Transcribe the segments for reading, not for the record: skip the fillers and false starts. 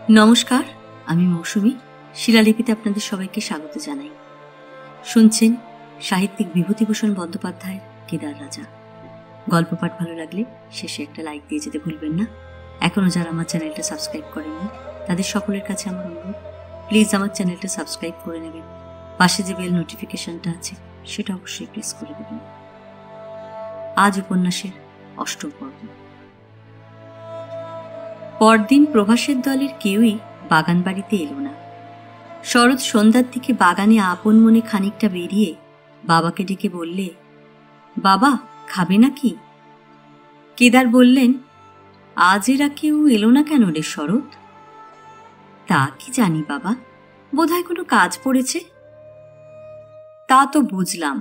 নমস্কার, আমি মৌসুমী। শিলালিপিতে আপনাদের সবাইকে স্বাগত জানাই। শুনছেন সাহিত্যিক বিভূতিভূষণ বন্দ্যোপাধ্যায়ের কেদার রাজা। গল্প পাঠ ভালো লাগলে শেষে একটা লাইক দিয়ে যেতে ভুলবেন না। এখনও যারা আমার চ্যানেলটা সাবস্ক্রাইব করেননি তাদের সকলের কাছে আমার অনুরোধ, প্লিজ আমার চ্যানেলটা সাবস্ক্রাইব করে নেবেন। পাশে যে বেল নোটিফিকেশনটা আছে সেটা অবশ্যই প্রেস করে দেবেন। আজ উপন্যাসের ৮ম পর্ব। পরদিন প্রভাসের দলের কেউই বাগান বাড়িতে এলো না। শরৎ সন্ধ্যার দিকে বাগানে আপন মনে খানিকটা বেরিয়ে বাবাকে ডেকে বললে, বাবা খাবে নাকি? কেদার বললেন, আজ এরা কেউ এলো না কেন রে শরৎ? তা কি জানি বাবা, বোধহয় কোনো কাজ পড়েছে। তা তো বুঝলাম,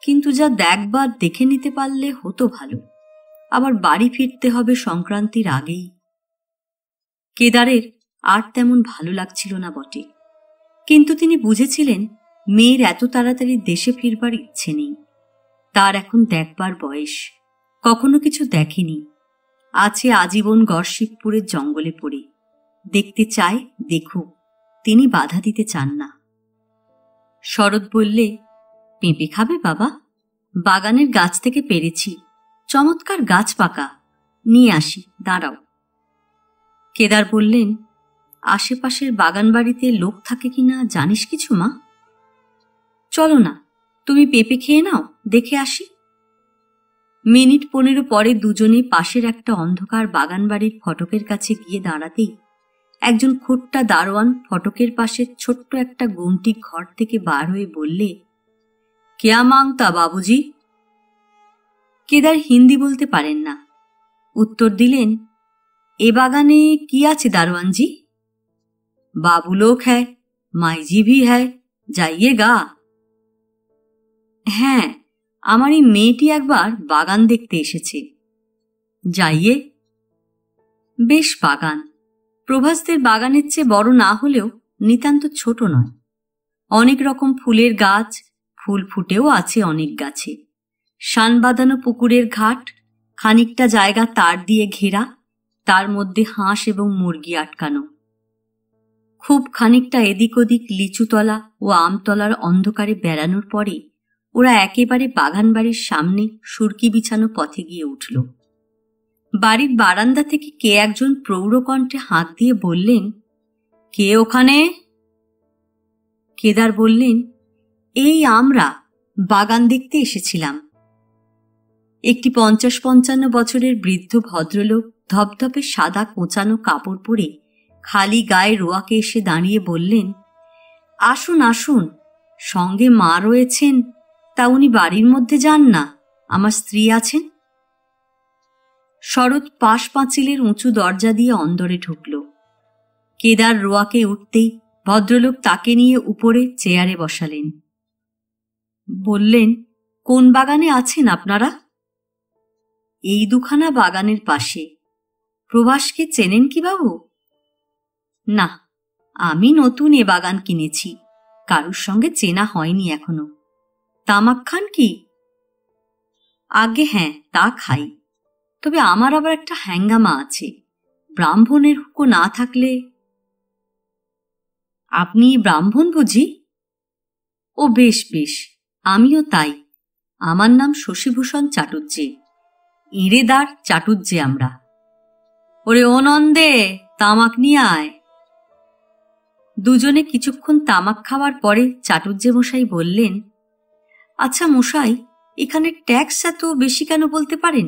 কিন্তু যা দেখবার দেখে নিতে পারলে হতো ভালো। আবার বাড়ি ফিরতে হবে সংক্রান্তির আগেই। কেদারের আর তেমন ভালো লাগছিল না বটে, কিন্তু তিনি বুঝেছিলেন মেয়ের এত তাড়াতাড়ি দেশে ফিরবার ইচ্ছে নেই। তার এখন দেখবার বয়স, কখনো কিছু দেখেনি। আছে আজীবন গড়শিবপুরের জঙ্গলে পড়ে। দেখতে চায় দেখুক, তিনি বাধা দিতে চান না। শরৎ বললে, পেঁপে খাবে বাবা? বাগানের গাছ থেকে পেরেছি, চমৎকার গাছ পাকা, নিয়ে আসি, দাঁড়াও। কেদার বললেন, আশেপাশের বাগান বাড়িতে লোক থাকে কিনা জানিস কিছু মা? চলো না, তুমি পেঁপে খেয়ে নাও, দেখে আসি। মিনিট 15 পরে দুজনে পাশের একটা অন্ধকার বাগান বাড়ির ফটকের কাছে গিয়ে দাঁড়াতেই একজন খোট্টা দারোয়ান ফটকের পাশে ছোট্ট একটা গুমটি ঘর থেকে বার হয়ে বললে, কেয়া মাংতা বাবুজি? কেদার হিন্দি বলতে পারেন না। উত্তর দিলেন, এ বাগানে কি আছে দারোয়ানজি? বাবু লোক হ্যায়, মাইজি ভি হ্যায়, যাইয়েগা। হ্যাঁ, আমার এই মেয়েটি একবার বাগান দেখতে এসেছে। যাইয়ে। বেশ বাগান, প্রভাসদের বাগানের চেয়ে বড় না হলেও নিতান্ত ছোট নয়। অনেক রকম ফুলের গাছ, ফুল ফুটেও আছে অনেক গাছে। শান বাঁধানো পুকুরের ঘাট, খানিকটা জায়গা তার দিয়ে ঘেরা, তার মধ্যে হাঁস এবং মুরগি আটকানো। খুব খানিকটা এদিক ওদিক লিচুতলা ও আমতলার অন্ধকারে বেড়ানোর পরে ওরা একেবারে বাগান বাড়ির সামনে সুরকি বিছানো পথে গিয়ে উঠল। বাড়ির বারান্দা থেকে কে একজন প্রৌঢ়কণ্ঠে হাত দিয়ে বললেন, কে ওখানে? কেদার বললেন, এই আমরা বাগান দেখতে এসেছিলাম। একটি 50-55 বছরের বৃদ্ধ ভদ্রলোক ধপধপে সাদা কোঁচানো কাপড় পরে খালি গায়ে রোয়াকে এসে দাঁড়িয়ে বললেন, আসুন আসুন, সঙ্গে মা রয়েছেন, তা উনি বাড়ির মধ্যে যান না, আমার স্ত্রী আছেন। শরৎ পাশ পাঁচিলের উঁচু দরজা দিয়ে অন্দরে ঢুকল। কেদার রোয়াকে উঠতেই ভদ্রলোক তাকে নিয়ে উপরে চেয়ারে বসালেন। বললেন, কোন বাগানে আছেন আপনারা? এই দুখানা বাগানের পাশে। প্রভাসকে চেনেন কি বাবু? না, আমি নতুন এ বাগান কিনেছি, কারুর সঙ্গে চেনা হয়নি এখনো। তামাক খান কি? আগে হ্যাঁ, তা খাই, তবে আমার আবার একটা হ্যাঙ্গামা আছে, ব্রাহ্মণের হুকো না থাকলে। আপনি ব্রাহ্মণ বুঝি? ও বেশ বেশ, আমিও তাই। আমার নাম শশীভূষণ চাটুর্যে, এঁড়েদার চাটুর্যে আমরা। ওরে ও নন্দে, তামাক নিয়ে আয়। দুজনে কিছুক্ষণ তামাক খাওয়ার পরে চাটুর্যে মশাই বললেন, আচ্ছা মশাই, এখানে ট্যাক্স এত বেশি কেন বলতে পারেন?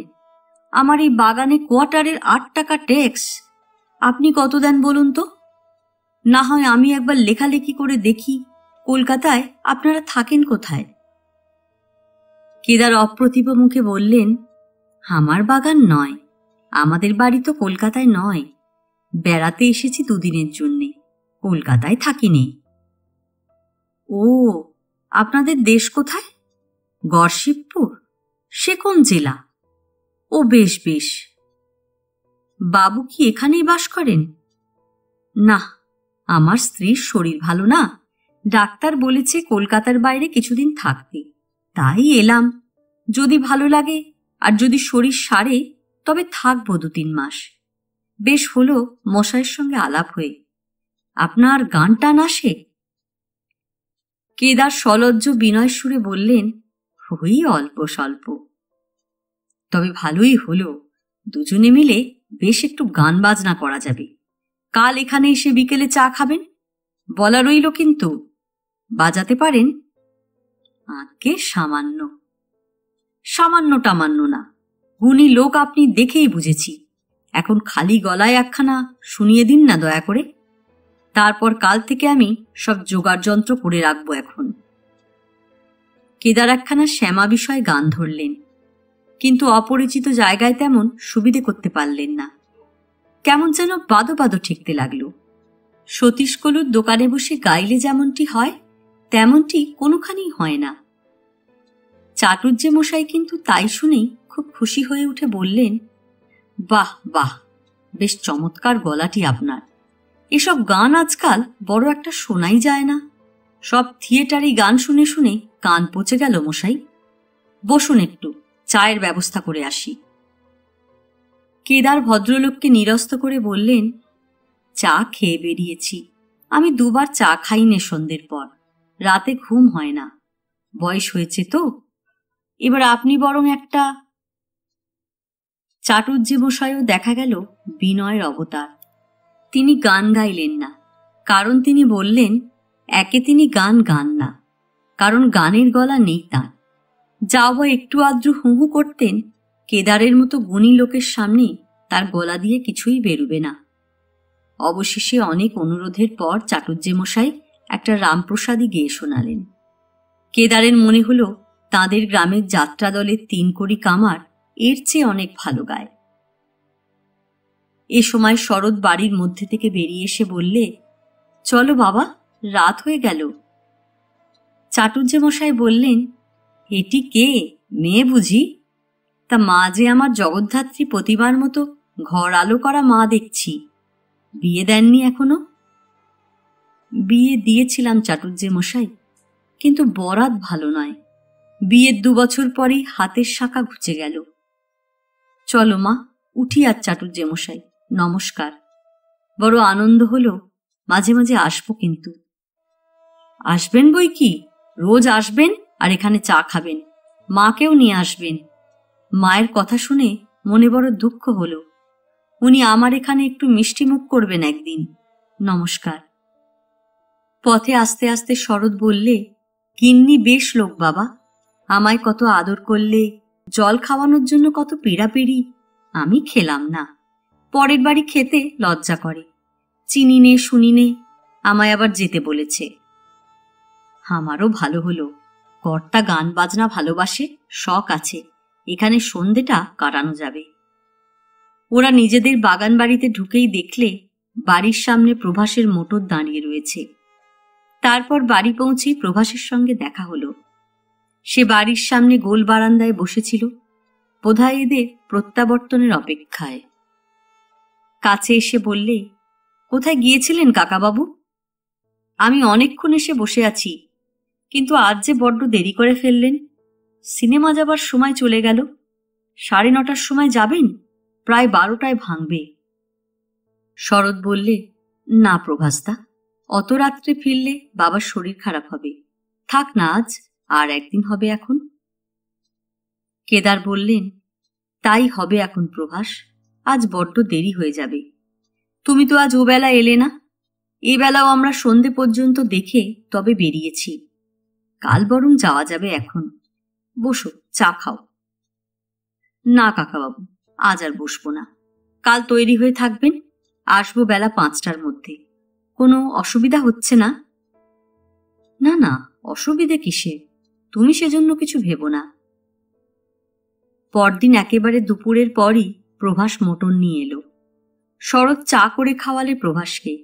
আমার এই বাগানে কোয়ার্টারের 8 টাকা ট্যাক্স। আপনি কত দেন বলুন তো? না হয় আমি একবার লেখালেখি করে দেখি, কলকাতায় আপনারা থাকেন কোথায়? কেদার অপ্রতিভ মুখে বললেন, আমার বাগান নয়, আমাদের বাড়ি তো কলকাতায় নয়, বেড়াতে এসেছি 2 দিনের জন্যে, কলকাতায় থাকিনি। ও, আপনাদের দেশ কোথায়? গড়শিবপুর? সে কোন জেলা? ও বেশ বেশ। বাবু কি এখানেই বাস করেন? না, আমার স্ত্রীর শরীর ভালো না, ডাক্তার বলেছে কলকাতার বাইরে কিছুদিন থাকতে, তাই এলাম। যদি ভালো লাগে আর যদি শরীর সারে তবে থাকবো 2-3 মাস। বেশ হলো মশাইয়ের সঙ্গে আলাপ হয়ে। আপনার গান টান আসে? কেদার সলজ্জ বিনয় সুরে বললেন, ওই অল্প স্বল্প। তবে ভালোই হলো, দুজনে মিলে বেশ একটু গান বাজনা করা যাবে। কাল এখানে এসে বিকেলে চা খাবেন, বলা রইল। কিন্তু বাজাতে পারেন? আগে সামান্য। সামান্য টামান্য না, গুণী লোক আপনি, দেখেই বুঝেছি। এখন খালি গলায় একখানা শুনিয়ে দিন না দয়া করে। তারপর কাল থেকে আমি সব জোগাড় যন্ত্র করে রাখবো। এখন কেদার একখানা শ্যামা বিষয়ে গান ধরলেন, কিন্তু অপরিচিত জায়গায় তেমন সুবিধে করতে পারলেন না। কেমন যেন বাদো বাদো ঠেকতে লাগল। সতীশ কলুর দোকানে বসে গাইলে যেমনটি হয় তেমনটি কোনোখানেই হয় না। চাটুজ্জে মশাই কিন্তু তাই শুনেই খুব খুশি হয়ে উঠে বললেন, বাহ বাহ, বেশ চমৎকার গলাটি আপনার। এসব গান আজকাল বড় একটা শোনাই যায় না। সব থিয়েটারি গান শুনে শুনে কান পচে গেল মশাই। বসুন, একটু চায়ের ব্যবস্থা করে আসি। কেদার ভদ্রলোককে নিরস্ত করে বললেন, চা খেয়ে বেরিয়েছি। আমি দুবার চা খাই নে সন্ধ্যের পর, রাতে ঘুম হয় না। বয়স হয়েছে তো। এবার আপনি বরং একটা। চাটুজ্জে মশাইও দেখা গেল বিনয়ের অবতার। তিনি গান গাইলেন না, কারণ তিনি বললেন, একে তিনি গান গান না, কারণ গানের গলা নেই তাঁর। যাও বা একটু আদ্রু হুহু করতেন, কেদারের মতো গুণী লোকের সামনে তার গলা দিয়ে কিছুই বেরুবে না। অবশেষে অনেক অনুরোধের পর চাটুজ্জে মশাই একটা রামপ্রসাদী গেয়ে শোনালেন। কেদারের মনে হলো তাঁদের গ্রামের যাত্রা দলের 3 কড়ি কামার এর চেয়ে অনেক ভালো গায়। এ সময় শরৎ বাড়ির মধ্যে থেকে বেরিয়ে এসে বললে, চলো বাবা, রাত হয়ে গেল। চাটুজ্জে মশাই বললেন, এটি কে, মেয়ে বুঝি? তা মা যে আমার জগদ্ধাত্রী প্রতিমার মতো ঘর আলো করা মা দেখছি। বিয়ে দেননি এখনো? বিয়ে দিয়েছিলাম চাটুজ্জে মশাই, কিন্তু বরাত ভালো নয়। বিয়ের 2 বছর পরেই হাতের শাখা ঘুচে গেল। চলো মা, উঠি আজ চাটুজ্জে মশাই, নমস্কার। বড় আনন্দ হলো, মাঝে মাঝে আসবো কিন্তু। আসবেন বই কি, রোজ আসবেন আর এখানে চা খাবেন। মাকেও নিয়ে আসবেন। মায়ের কথা শুনে মনে বড় দুঃখ হলো। উনি আমার এখানে একটু মিষ্টি মুখ করবেন একদিন। নমস্কার। পথে আস্তে আস্তে শরৎ বললে, গিন্নি বেশ লোক বাবা, আমায় কত আদর করলে, জল খাওয়ানোর জন্য কত পীড়াপিড়ি। আমি খেলাম না, পরের বাড়ি খেতে লজ্জা করে। চিনি নে শুনি নে, আমায় আবার যেতে বলেছে। আমারও ভালো হলো, কর্তা গান বাজনা ভালোবাসে, শখ আছে, এখানে সন্ধেটা কাটানো যাবে। ওরা নিজেদের বাগান বাড়িতে ঢুকেই দেখলে বাড়ির সামনে প্রভাসের মোটর দাঁড়িয়ে রয়েছে। তারপর বাড়ি পৌঁছেই প্রভাসের সঙ্গে দেখা হলো। সে বাড়ির সামনে গোল বারান্দায় বসেছিল, বোধহয় এদের প্রত্যাবর্তনের অপেক্ষায়। কাছে এসে বললে, কোথায় গিয়েছিলেন কাকাবাবু? আমি অনেকক্ষণ এসে বসে আছি, কিন্তু আজ যে বড্ড দেরি করে ফেললেন। সিনেমা যাবার সময় চলে গেল। 9:30টার সময় যাবেন, প্রায় 12টায় ভাঙবে। শরৎ বললে, না প্রভাসদা, অত রাত্রে ফিরলে বাবার শরীর খারাপ হবে। থাক না, আজ আর একদিন হবে এখন। কেদার বললেন, তাই হবে এখন প্রভাস, আজ বড্ড দেরি হয়ে যাবে। তুমি তো আজ ও বেলা এলে না। এ বেলাও আমরা সন্ধে পর্যন্ত দেখে তবে বেরিয়েছি। কাল বরং যাওয়া যাবে এখন। বসো, চা খাও। না কাকাবাবু, আজ আর বসবো না। কাল তৈরি হয়ে থাকবেন, আসবো বেলা 5টার মধ্যে। কোনো অসুবিধা হচ্ছে না? না না, অসুবিধে কিসে, তুমি সেজন্য কিছু ভেবো না। পরদিন একেবারে দুপুরের পরই প্রভাস মোটর নিয়ে এলো। শরৎ চা করে খাওয়ালে প্রভাসকে।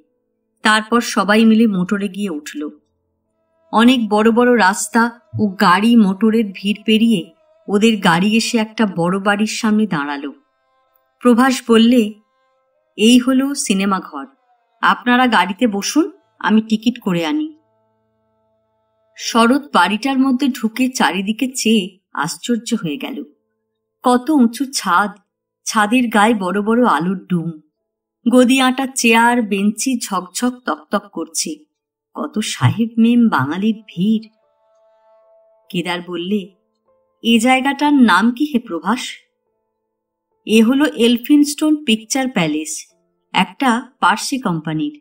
তারপর সবাই মিলে মোটরে গিয়ে উঠল। অনেক বড় বড় রাস্তা ও গাড়ি মোটরের ভিড় পেরিয়ে ওদের গাড়ি এসে একটা বড় বাড়ির সামনে দাঁড়ালো। প্রভাস বললে, এই হলো সিনেমা ঘর, আপনারা গাড়িতে বসুন, আমি টিকিট করে আনি। শরৎ বাড়িটার মধ্যে ঢুকে চারিদিকে চেয়ে আশ্চর্য হয়ে গেল। কত উঁচু ছাদ, ছাদের গায়ে বড় বড় আলোর ডুম। গদি আঁটা চেয়ার বেঞ্চি ঝকঝক তকতক করছে। কত সাহেব মেম বাঙালির ভিড়। কেদার বললে, এ জায়গাটার নাম কি হে প্রভাস? এ হলো এলফিনস্টোন পিকচার প্যালেস, একটা পার্সি কোম্পানির।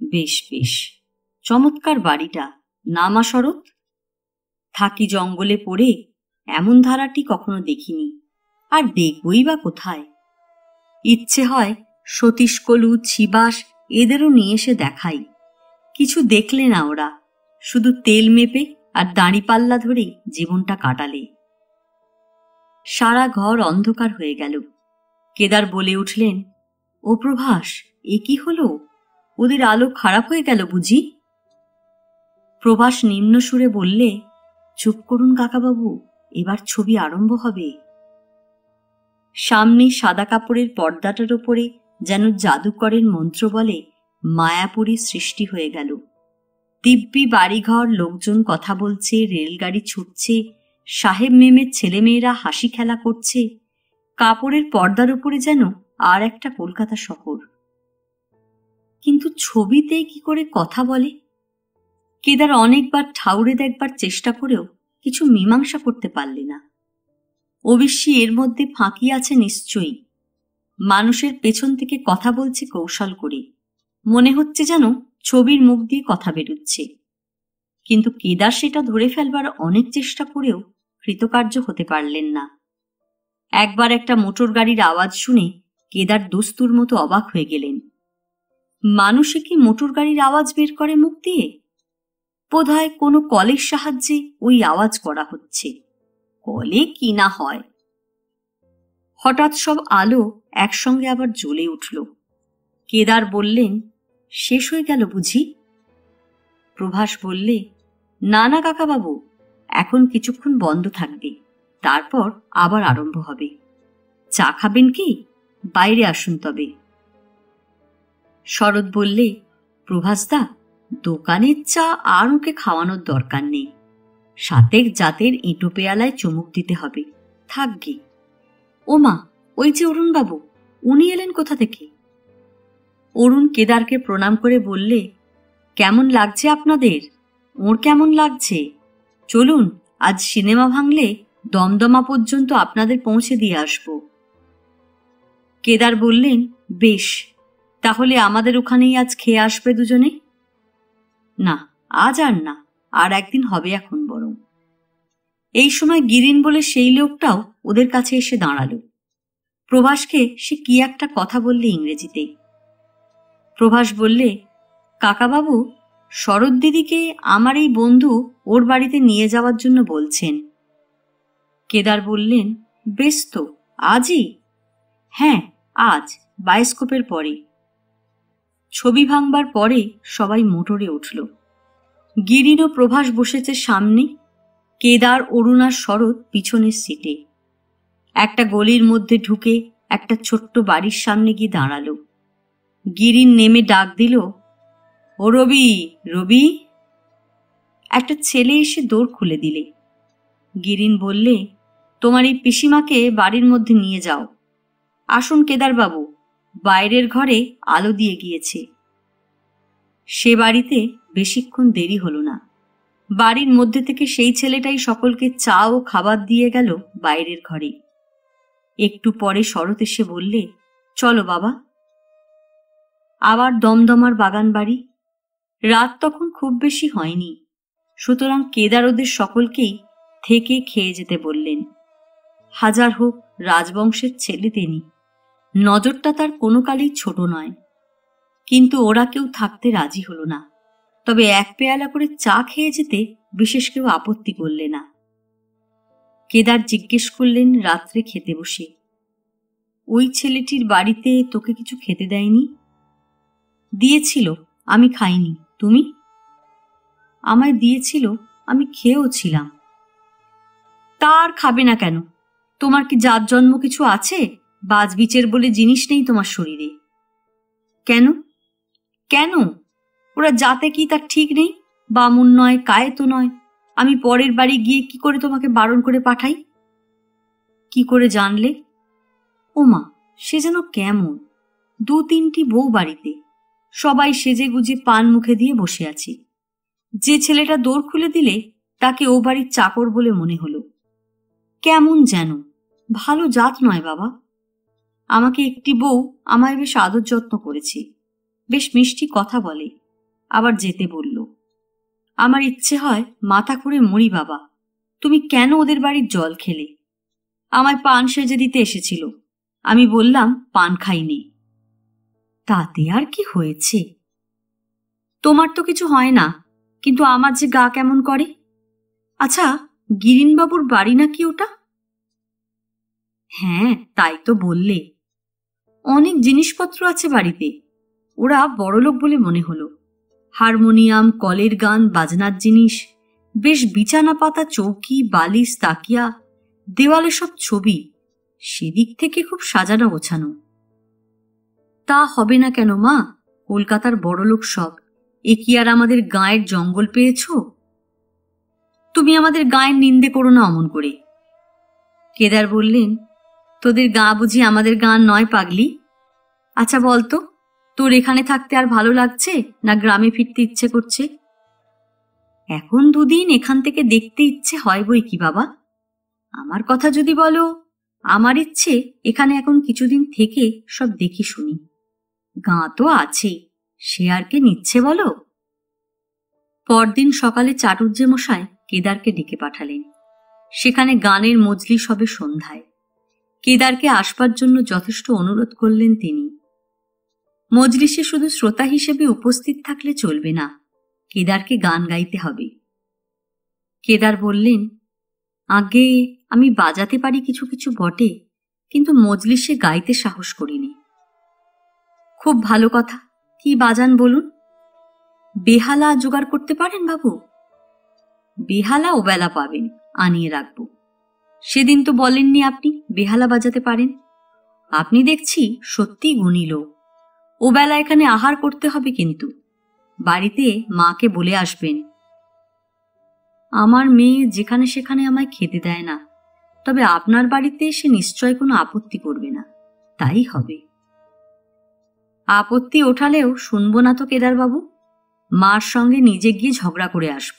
বেশ বেশ, চমৎকার বাড়িটা। নামা শরৎ? থাকি জঙ্গলে পড়ে, এমন ধারাটি কখনো দেখিনি, আর দেখবই বা কোথায়। ইচ্ছে হয় সতীশ কলু, ছিবাস এদেরও নিয়ে এসে দেখাই। কিছু দেখলে না ওরা, শুধু তেল মেপে আর দাঁড়িপাল্লা ধরে জীবনটা কাটালে। সারা ঘর অন্ধকার হয়ে গেল। কেদার বলে উঠলেন, ও প্রভাস, এ কি হলো? ওদের আলো খারাপ হয়ে গেল বুঝি? প্রভাস নিম্ন সুরে বললে, চুপ করুন কাকাবাবু, এবার ছবি আরম্ভ হবে। সামনে সাদা কাপড়ের পর্দাটার ওপরে যেন জাদুকরের মন্ত্র বলে মায়াপুরী সৃষ্টি হয়ে গেল। দিব্যি বাড়িঘর, লোকজন কথা বলছে, রেলগাড়ি ছুটছে, সাহেব মেমের ছেলেমেয়েরা হাসি খেলা করছে। কাপড়ের পর্দার উপরে যেন আর একটা কলকাতা শহর। কিন্তু ছবিতে কি করে কথা বলে? কেদার অনেকবার ঠাউরে দেখবার চেষ্টা করেও কিছু মীমাংসা করতে পারলে না। অবশ্যই এর মধ্যে ফাঁকি আছে নিশ্চয়ই। মানুষের পেছন থেকে কথা বলছে কৌশল করে, মনে হচ্ছে যেন ছবির মুখ দিয়ে কথা বেরুচ্ছে। কিন্তু কেদার সেটা ধরে ফেলবার অনেক চেষ্টা করেও কৃতকার্য হতে পারলেন না। একবার একটা মোটর গাড়ির আওয়াজ শুনে কেদার দস্তুর মতো অবাক হয়ে গেলেন। মানুষে কি মোটর গাড়ির আওয়াজ বের করে মুখ দিয়ে? বোধহয় কোনো কলের সাহায্যে ওই আওয়াজ করা হচ্ছে। কলে কি না হয়। হঠাৎ সব আলো একসঙ্গে আবার জ্বলে উঠল। কেদার বললেন, শেষ হয়ে গেল বুঝি? প্রভাস বললে, না না কাকাবাবু, এখন কিছুক্ষণ বন্ধ থাকবে, তারপর আবার আরম্ভ হবে। চা খাবেন কি? বাইরে আসুন তবে। শরৎ বললে, প্রভাসদা, দোকানের চা আর ওকে খাওয়ানোর দরকার নেই। সাতেক জাতের ইঁটো পেয়ালায় চুমুক দিতে হবে, থাকবে। ওমা, ওই যে অরুণবাবু, উনি এলেন কোথা থেকে? অরুণ কেদারকে প্রণাম করে বললে, কেমন লাগছে আপনাদের? ওর কেমন লাগছে? চলুন, আজ সিনেমা ভাঙলে দমদমা পর্যন্ত আপনাদের পৌঁছে দিয়ে আসব। কেদার বললেন, বেশ, তাহলে আমাদের ওখানেই আজ খেয়ে আসবে দুজনে। না, আজ আর না, আর একদিন হবে এখন বরং। এই সময় গিরিন বলে সেই লোকটাও ওদের কাছে এসে দাঁড়ালো। প্রভাসকে সে কি একটা কথা বললে ইংরেজিতে। প্রভাস বললে, কাকাবাবু, শরৎ দিদিকে আমার এই বন্ধু ওর বাড়িতে নিয়ে যাওয়ার জন্য বলছেন। কেদার বললেন, বেশ তো, আজই? হ্যাঁ, আজ, বায়োস্কোপের পরে। ছবি ভাঙবার পরে সবাই মোটরে উঠল। গিরিন ও প্রভাস বসেছে সামনে, কেদার, অরুণ আর শরৎ পিছনের সিটে। একটা গলির মধ্যে ঢুকে একটা ছোট্ট বাড়ির সামনে গিয়ে দাঁড়ালো। গিরিন নেমে ডাক দিল, ও রবি, রবি। একটা ছেলে এসে দৌড় খুলে দিলে। গিরিন বললে, তোমার এই পিসিমাকে বাড়ির মধ্যে নিয়ে যাও। আসুন কেদারবাবু, বাইরের ঘরে আলো দিয়ে গিয়েছে। সে বাড়িতে বেশিক্ষণ দেরি হলো না। বাড়ির মধ্যে থেকে সেই ছেলেটাই সকলকে চা ও খাবার দিয়ে গেল বাইরের ঘরে। একটু পরে শরৎ এসে বললে, চলো বাবা। আবার দমদমার বাগান বাড়ি। রাত তখন খুব বেশি হয়নি, সুতরাং কেদার ওদের সকলকেই থেকে খেয়ে যেতে বললেন। হাজার হোক রাজবংশের ছেলে তিনি, নজরটা তার কোনো কালেই ছোট নয়। কিন্তু ওরা কেউ থাকতে রাজি হলো না, তবে এক পেয়ালা করে চা খেয়ে যেতে বিশেষ কেউ আপত্তি করলে না। কেদার জিজ্ঞেস করলেন রাত্রে খেতে বসে, ওই ছেলেটির বাড়িতে তোকে কিছু খেতে দেয়নি? দিয়েছিল, আমি খাইনি। তুমি? আমায় দিয়েছিল, আমি খেয়েও ছিলাম। তার খাবে না কেন? তোমার কি জাত জন্ম কিছু আছে? বাজবিচের বলে জিনিস নেই তোমার শরীরে। কেন? কেন? ওরা জাতে কি তার ঠিক নেই? বামুন নয়, কায়েত নয়। আমি পরের বাড়ি গিয়ে কি করে তোমাকে বারণ করে পাঠাই? কি করে জানলে? ওমা, সে যেন কেমন। 2-3টি বউ বাড়িতে, সবাই সেজে গুজে পান মুখে দিয়ে বসে আছি। যে ছেলেটা দোর খুলে দিলে তাকে ও বাড়ির চাকর বলে মনে হলো। কেমন যেন, ভালো জাত নয় বাবা। আমাকে একটি বউ আমায় বেশ আদর যত্ন করেছে, বেশ মিষ্টি কথা বলে, আবার যেতে বলল। আমার ইচ্ছে হয় মাথা করে মরি বাবা, তুমি কেন ওদের বাড়ির জল খেলে? আমায় পান সেজে দিতে এসেছিল, আমি বললাম পান খাইনি। তাতে আর কি হয়েছে? তোমার তো কিছু হয় না, কিন্তু আমার যে গা কেমন করে। আচ্ছা, গিরিনবাবুর বাড়ি নাকি ওটা? হ্যাঁ, তাই তো বললে। অনেক জিনিসপত্র আছে বাড়িতে, ওরা বড়লোক বলে মনে হলো। হারমোনিয়াম, কলের গান, বাজনার জিনিস, বেশ বিছানা পাতা, চৌকি, বালিশ, তাকিয়া, দেওয়ালে সব ছবি, সেদিক থেকে খুব সাজানো গোছানো। তা হবে না কেন মা, কলকাতার বড়লোক সব, এ কি আর আমাদের গাঁয়ের জঙ্গল পেয়েছ? তুমি আমাদের গাঁয়ের নিন্দে করো না অমন করে। কেদার বললেন, তোদের গাঁ বুঝি আমাদের গাঁ নয় পাগলি? আচ্ছা বলতো, তোর এখানে থাকতে আর ভালো লাগছে না গ্রামে ফিরতে ইচ্ছে করছে? এখন 2 দিন এখান থেকে দেখতে ইচ্ছে হয় বই কি বাবা। আমার কথা যদি বলো, আমার ইচ্ছে এখানে এখন কিছুদিন থেকে সব দেখি শুনি। গাঁ তো আছে, সে আর কে নিচ্ছে বলো? পরদিন সকালে চাটুর্যে মশাই কেদারকে ডেকে পাঠালেন। সেখানে গানের মজলিস হবে সন্ধ্যায়। কেদারকে আসবার জন্য যথেষ্ট অনুরোধ করলেন তিনি। মজলিসে শুধু শ্রোতা হিসেবে উপস্থিত থাকলে চলবে না, কেদারকে গান গাইতে হবে। কেদার বললেন, আগে আমি বাজাতে পারি কিছু কিছু বটে, কিন্তু মজলিসে গাইতে সাহস করিনি। খুব ভালো কথা, কি বাজান বলুন? বেহালা জোগাড় করতে পারেন বাবু? বেহালা ওবেলা পাবেন, আনিয়ে রাখব। সেদিন তো বলেননি আপনি বেহালা বাজাতে পারেন। আপনি দেখছি সত্যি গুণী লোক। ওবেলা এখানে আহার করতে হবে, কিন্তু বাড়িতে মাকে বলে আসবেন। আমার মেয়ে যেখানে সেখানে আমায় খেতে দেয় না, তবে আপনার বাড়িতে এসে নিশ্চয় কোনো আপত্তি করবে না, তাই হবে। আপত্তি ওঠালেও শুনবো না তো কেদারবাবু, মার সঙ্গে নিজে গিয়ে ঝগড়া করে আসব।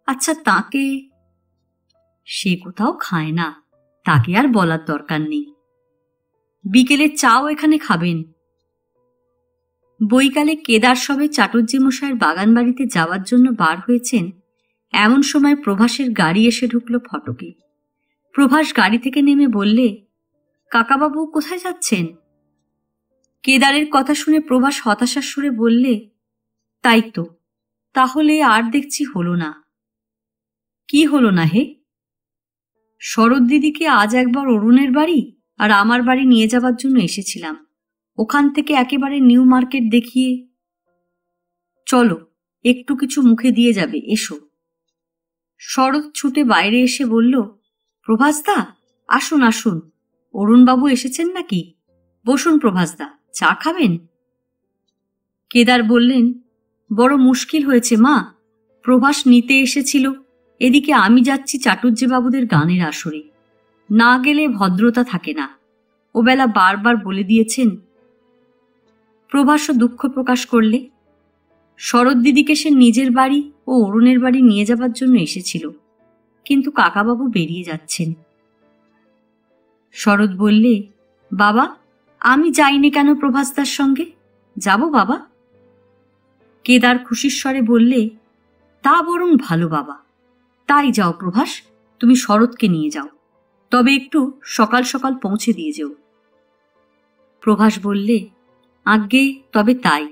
আচ্ছা তাকে? সে কোথাও খায় না, তাকে আর বলার দরকার নেই। বিকেলে চাও এখানে খাবেন। বৈকালে কেদার সবে চাটুর্যে মশাইয়ের বাগান বাড়িতে যাওয়ার জন্য বার হয়েছেন, এমন সময় প্রভাসের গাড়ি এসে ঢুকল ফটকে। প্রভাস গাড়ি থেকে নেমে বললে, কাকাবাবু কোথায় যাচ্ছেন? কেদারের কথা শুনে প্রভাস হতাশার সুরে বললে, তাই তো, তাহলে আর দেখছি হলো না। কি হলো না হে? শরৎ দিদিকে আজ একবার অরুণের বাড়ি আর আমার বাড়ি নিয়ে যাবার জন্য এসেছিলাম, ওখান থেকে একেবারে নিউ মার্কেট দেখিয়ে। চলো, একটু কিছু মুখে দিয়ে যাবে, এসো। শরৎ ছুটে বাইরে এসে বলল, প্রভাসদা, আসুন আসুন, অরুণবাবু এসেছেন নাকি? বসুন প্রভাসদা, চা খাবেন? কেদার বললেন, বড় মুশকিল হয়েছে মা, প্রভাস নিতে এসেছিল, এদিকে আমি যাচ্ছি চাটুর্যে বাবুদের গানের আসরে, না গেলে ভদ্রতা থাকে না, ওবেলা বারবার বলে দিয়েছেন। প্রভাসও দুঃখ প্রকাশ করলে। শরৎ দিদিকে সে নিজের বাড়ি ও অরুণের বাড়ি নিয়ে যাবার জন্য এসেছিল, কিন্তু কাকাবাবু বেরিয়ে যাচ্ছেন। শরৎ বললে, বাবা, আমি যাইনি কেন প্রভাসদার সঙ্গে? যাব বাবা। কেদার খুশির স্বরে বললে, তা বরং ভালো বাবা, তাই যাও প্রভাস, তুমি শরৎকে নিয়ে যাও, তবে একটু সকাল সকাল পৌঁছে দিয়ে যেও। প্রভাস বললে, আজ্ঞে, তবে তাই,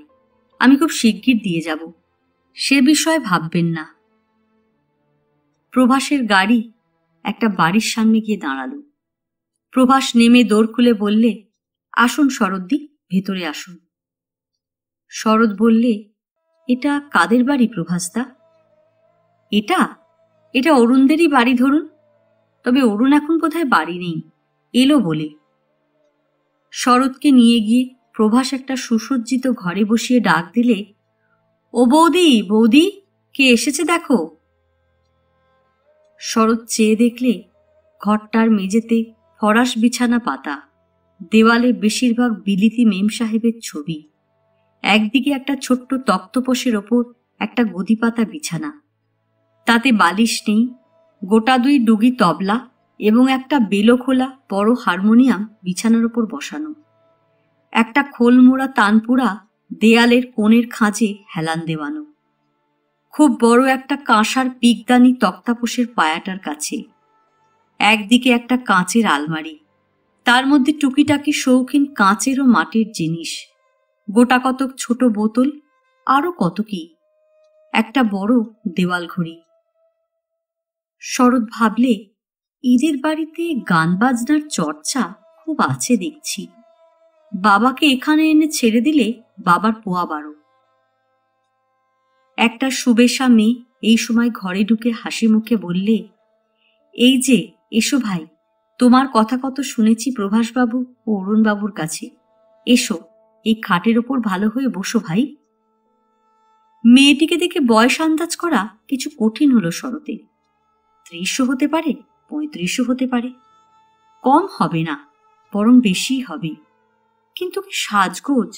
আমি খুব শিগগির দিয়ে যাব, সে বিষয়ে ভাববেন না। প্রভাসের গাড়ি একটা বাড়ির সামনে গিয়ে দাঁড়াল। প্রভাস নেমে দোর খুলে বললে, আসুন শরৎদি, ভেতরে আসুন। শরৎ বললে, এটা কাদের বাড়ি প্রভাসদা? এটা এটা অরুণদেরই বাড়ি ধরুন, তবে অরুণ এখন কোথায় বাড়ি নেই, এলো বলে। শরৎকে নিয়ে গিয়ে প্রভাস একটা সুসজ্জিত ঘরে বসিয়ে ডাক দিলে, ও বৌদি, বৌদি, কে এসেছে দেখো। শরৎ চেয়ে দেখলে ঘরটার মেঝেতে ফরাস বিছানা পাতা, দেওয়ালে বেশিরভাগ বিলিতি মেম সাহেবের ছবি। একদিকে একটা ছোট্ট তক্তপোষের ওপর একটা গদিপাতা বিছানা, তাতে বালিশ নেই, গোটা 2 ডুগি তবলা এবং একটা বেলোখোলা বড় হারমোনিয়াম বিছানার ওপর বসানো। একটা খোলমোড়া তানপুরা দেয়ালের কোণের খাঁজে হেলান দেওয়ানো। খুব বড় একটা কাঁসার পিকদানি তক্তাপোষের পায়াটার কাছে। একদিকে একটা কাঁচের আলমারি, তার মধ্যে টুকিটাকি শৌখিন কাঁচের ও মাটির জিনিস, গোটা কতক ছোট বোতল, আরো কত কি। একটা বড় দেওয়াল ঘড়ি। শরৎ ভাবলে, এদের বাড়িতে গান বাজনার চর্চা খুব আছে দেখছি। বাবাকে এখানে এনে ছেড়ে দিলে বাবার পোয়া 12। একটা সুবেশা মেয়ে এই সময় ঘরে ঢুকে হাসি মুখে বললে, এই যে এসো ভাই, তোমার কথা কত শুনেছি প্রভাসবাবু ও অরুণবাবুর কাছে। এসো, এই খাটের ওপর ভালো হয়ে বসো ভাই। মেয়েটিকে দেখে বয়স আন্দাজ করা কিছু কঠিন হলো শরতের। 30 হতে পারে, 35 হতে পারে, কম হবে না, বরং বেশি হবে। কিন্তু কি সাজগোজ!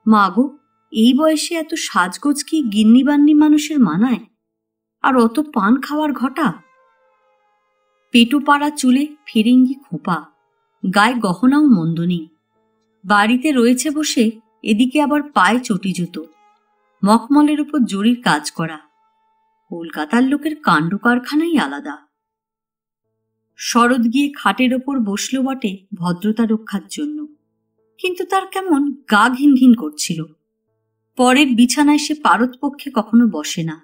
মাগো, এই বয়সে এত সাজগোজ কি গিন্নিবান্নি মানুষের মানায়? আর অত পান খাওয়ার ঘটা, পেটু পাড়া চুলে ফিরিঙ্গি খোঁপা, গায়ে গহনাও মন্দ নেই। বাড়িতে রয়েছে বসে, এদিকে আবার পায়ে চটি জুতো, মখমলের উপর জরির কাজ করা। কলকাতার লোকের কাণ্ড কারখানাই আলাদা। শরৎ গিয়ে খাটের ওপর বসল বটে ভদ্রতা রক্ষার জন্য, কিন্তু তার কেমন গা ঘিন ঘিন করছিল। পরের বিছানায় সে পারতপক্ষে কখনো বসে না।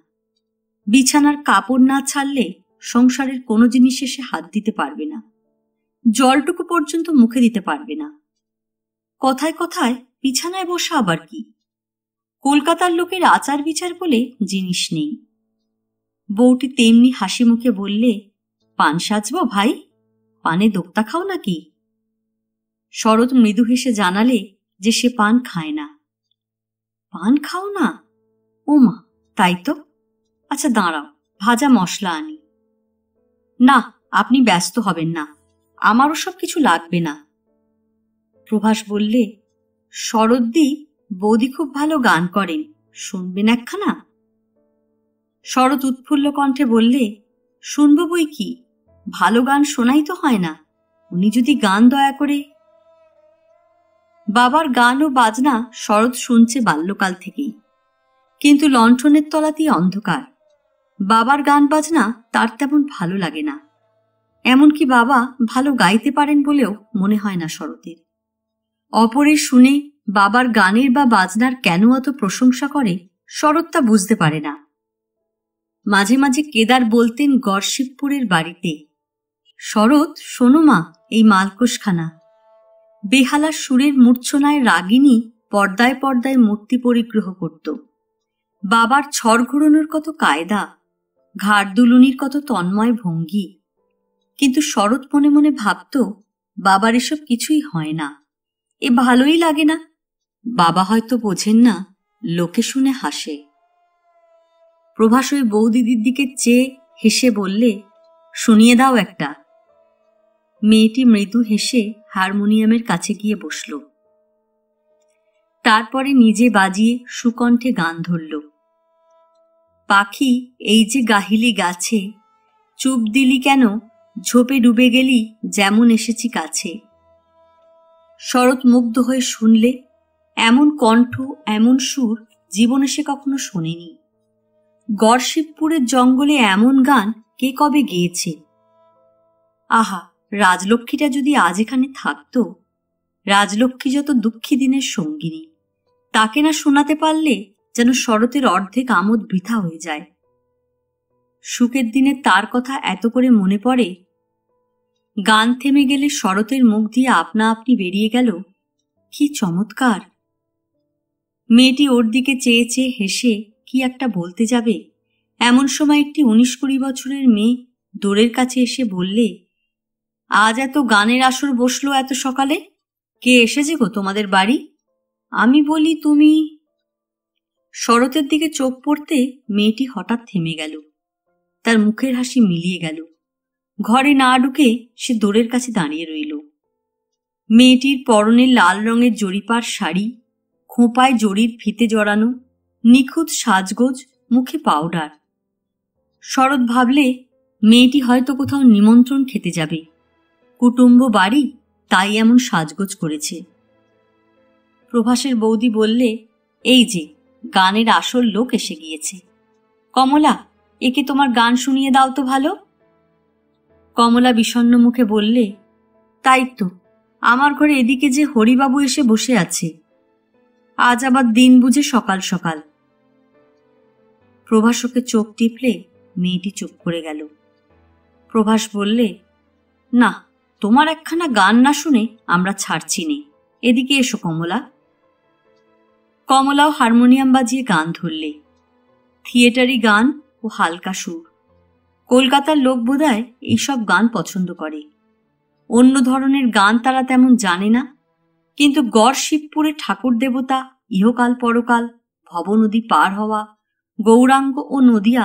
বিছানার কাপড় না ছাড়লে সংসারের কোনো জিনিসে সে হাত দিতে পারবে না, জলটুকু পর্যন্ত মুখে দিতে পারবে না। কথায় কথায় বিছানায় বসা আবার কি? কলকাতার লোকের আচার বিচার বলে জিনিস নেই। বউটি তেমনি হাসি মুখে বললে, পান সাজবো ভাই? পানে দোক্তা খাও নাকি? শরৎ মৃদু হেসে জানালে যে সে পান খায় না। পান খাও না? ও মা, তাই তো। আচ্ছা দাঁড়াও, ভাজা মশলা আনি। না, আপনি ব্যস্ত হবেন না, আমারও সব কিছু লাগবে না। প্রভাস বললে, শরৎদি, বৌদি খুব ভালো গান করেন, শুনবেন একখানা? শরৎ উৎফুল্ল কণ্ঠে বললে, শুনবো বই কি, ভালো গান শোনাই তো হয় না। উনি যদি গান দয়া করে। বাবার গান ও বাজনা শরৎ শুনছে বাল্যকাল থেকেই, কিন্তু লণ্ঠনের তলাতেই অন্ধকার। বাবার গান বাজনা তার তেমন ভালো লাগে না, এমনকি বাবা ভালো গাইতে পারেন বলেও মনে হয় না শরতের। অপরের শুনে বাবার গানের বা বাজনার কেন এত প্রশংসা করে শরৎ তা বুঝতে পারে না। মাঝে মাঝে কেদার বলতেন গড়শিবপুরের বাড়িতে, শরৎ শোনো মা এই মালকোষখানা। বেহালার সুরের মূর্ছনায় রাগিনী পর্দায় পর্দায় মূর্তি পরিগ্রহ করত। বাবার ছড় ঘোরানোর কত কায়দা, ঘাড় দুলুনির কত তন্ময় ভঙ্গি। কিন্তু শরৎ মনে মনে ভাবত, বাবার এসব কিছুই হয় না, এ ভালোই লাগে না। বাবা হয়তো বোঝেন না, লোকে শুনে হাসে। প্রভাস ওই বৌদিদির দিকে চেয়ে হেসে বললে, শুনিয়ে দাও একটা। মেয়েটি মৃদু হেসে হারমোনিয়ামের কাছে গিয়ে বসল। তারপরে নিজে বাজিয়ে সুকণ্ঠে গান ধরল। পাখি এই যে গাহিলি গাছে, চুপ দিলি কেন, ঝোপে ডুবে গেলি যেমন এসেছি কাছে। শরৎ মুগ্ধ হয়ে শুনলে, এমন কণ্ঠ এমন সুর জীবনে সে কখনো শোনেনি। গড়শিবপুরের জঙ্গলে এমন গান কে কবে গেয়েছে? আহা, রাজলক্ষ্মীটা যদি আজ এখানে থাকত। রাজলক্ষ্মী যত দুঃখী দিনের সঙ্গিনী, তাকে না শোনাতে পারলে যেন শরতের অর্ধেক আমোদ বৃথা হয়ে যায়। সুখের দিনে তার কথা এত করে মনে পড়ে। গান থেমে গেলে শরতের মুখ দিয়ে আপনা আপনি বেরিয়ে গেল, কি চমৎকার। মেয়েটি ওর দিকে চেয়ে চেয়ে হেসে কি একটা বলতে যাবে, এমন সময় একটি 19-20 বছরের মেয়ে দোরের কাছে এসে বললে, আজ এত গানের আসর বসলো এত সকালে? কে এসেছে গো তোমাদের বাড়ি? আমি বলি তুমি। শরতের দিকে চোখ পড়তে মেয়েটি হঠাৎ থেমে গেল, তার মুখের হাসি মিলিয়ে গেল। ঘরে না ঢুকে সে দোরের কাছে দাঁড়িয়ে রইল। মেয়েটির পরনে লাল রঙের জরিপার শাড়ি, খোঁপায় জরির ফিতে জড়ানো, নিখুঁত সাজগোজ, মুখে পাউডার। শরৎ ভাবলে মেয়েটি হয়তো কোথাও নিমন্ত্রণ খেতে যাবে, কুটুম্ব বাড়ি, তাই এমন সাজগোজ করেছে। প্রভাসের বৌদি বললে, এই যে গানের আসল লোক এসে গিয়েছে। কমলা, একে তোমার গান শুনিয়ে দাও তো ভালো। কমলা বিষণ্ণ মুখে বললে, তাই তো, আমার ঘরে এদিকে যে হরিবাবু এসে বসে আছে, আজ আবার দিন বুঝে সকাল সকাল। প্রভাস ওকে চোখ টিপলে মেয়েটি চুপ করে গেল। প্রভাস বললে, না, তোমার একখানা গান না শুনে আমরা ছাড়ছি নে, এদিকে এসো কমলা। কমলাও হারমোনিয়াম বাজিয়ে গান ধরলে, থিয়েটারি গান ও হালকা সুর। কলকাতার লোক বোধহয় এইসব গান পছন্দ করে। অন্য ধরনের গান তারা তেমন জানে না, কিন্তু গড় শিবপুরে ঠাকুর দেবতা, ইহকাল পরকাল, ভবনদী পার হওয়া, গৌরাঙ্গ ও নদিয়া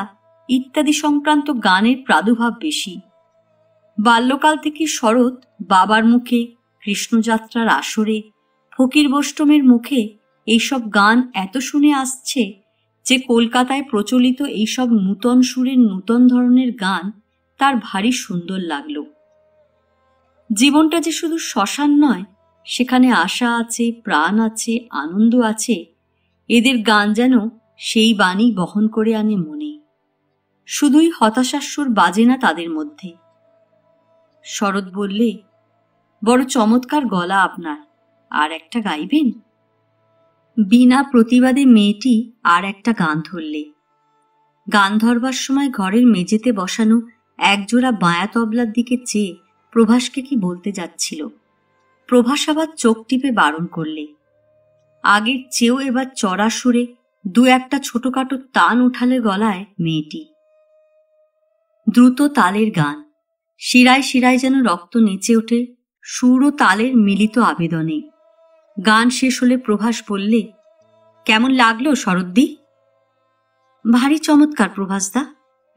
ইত্যাদি সংক্রান্ত গানের প্রাদুর্ভাব বেশি। বাল্যকাল থেকে শরৎ বাবার মুখে, কৃষ্ণযাত্রার আসরে, ফকির বৈষ্ণবের মুখে এইসব গান এত শুনে আসছে যে কলকাতায় প্রচলিত এইসব নূতন সুরের নূতন ধরনের গান তার ভারী সুন্দর লাগল। জীবনটা যে শুধু শ্মশান নয়, সেখানে আশা আছে, প্রাণ আছে, আনন্দ আছে, এদের গান যেন সেই বাণী বহন করে আনে মনে। শুধুই হতাশাস্বর বাজে না তাদের মধ্যে। শরৎ বললে, বড় চমৎকার গলা আপনার, আর একটা গাইবেন? বিনা প্রতিবাদে মেয়েটি আর একটা গান ধরলে। গান ধরবার সময় ঘরের মেঝেতে বসানো একজোড়া বায়া তবলার দিকে চেয়ে প্রভাসকে কি বলতে যাচ্ছিল। প্রভাস আবার চোখ টিপে বারণ করলে। আগের চেয়েও এবার চড়া সুরে দু একটা ছোটখাটো তান উঠালে গলায় মেয়েটি। দ্রুত তালের গান, শিরায় শিরায় যেন রক্ত নেচে ওঠে সুর ও তালের মিলিত আবেদনে। গান শেষ হলে প্রভাস বললে, কেমন লাগলো শরদ্দি? ভারী চমৎকার প্রভাসদা,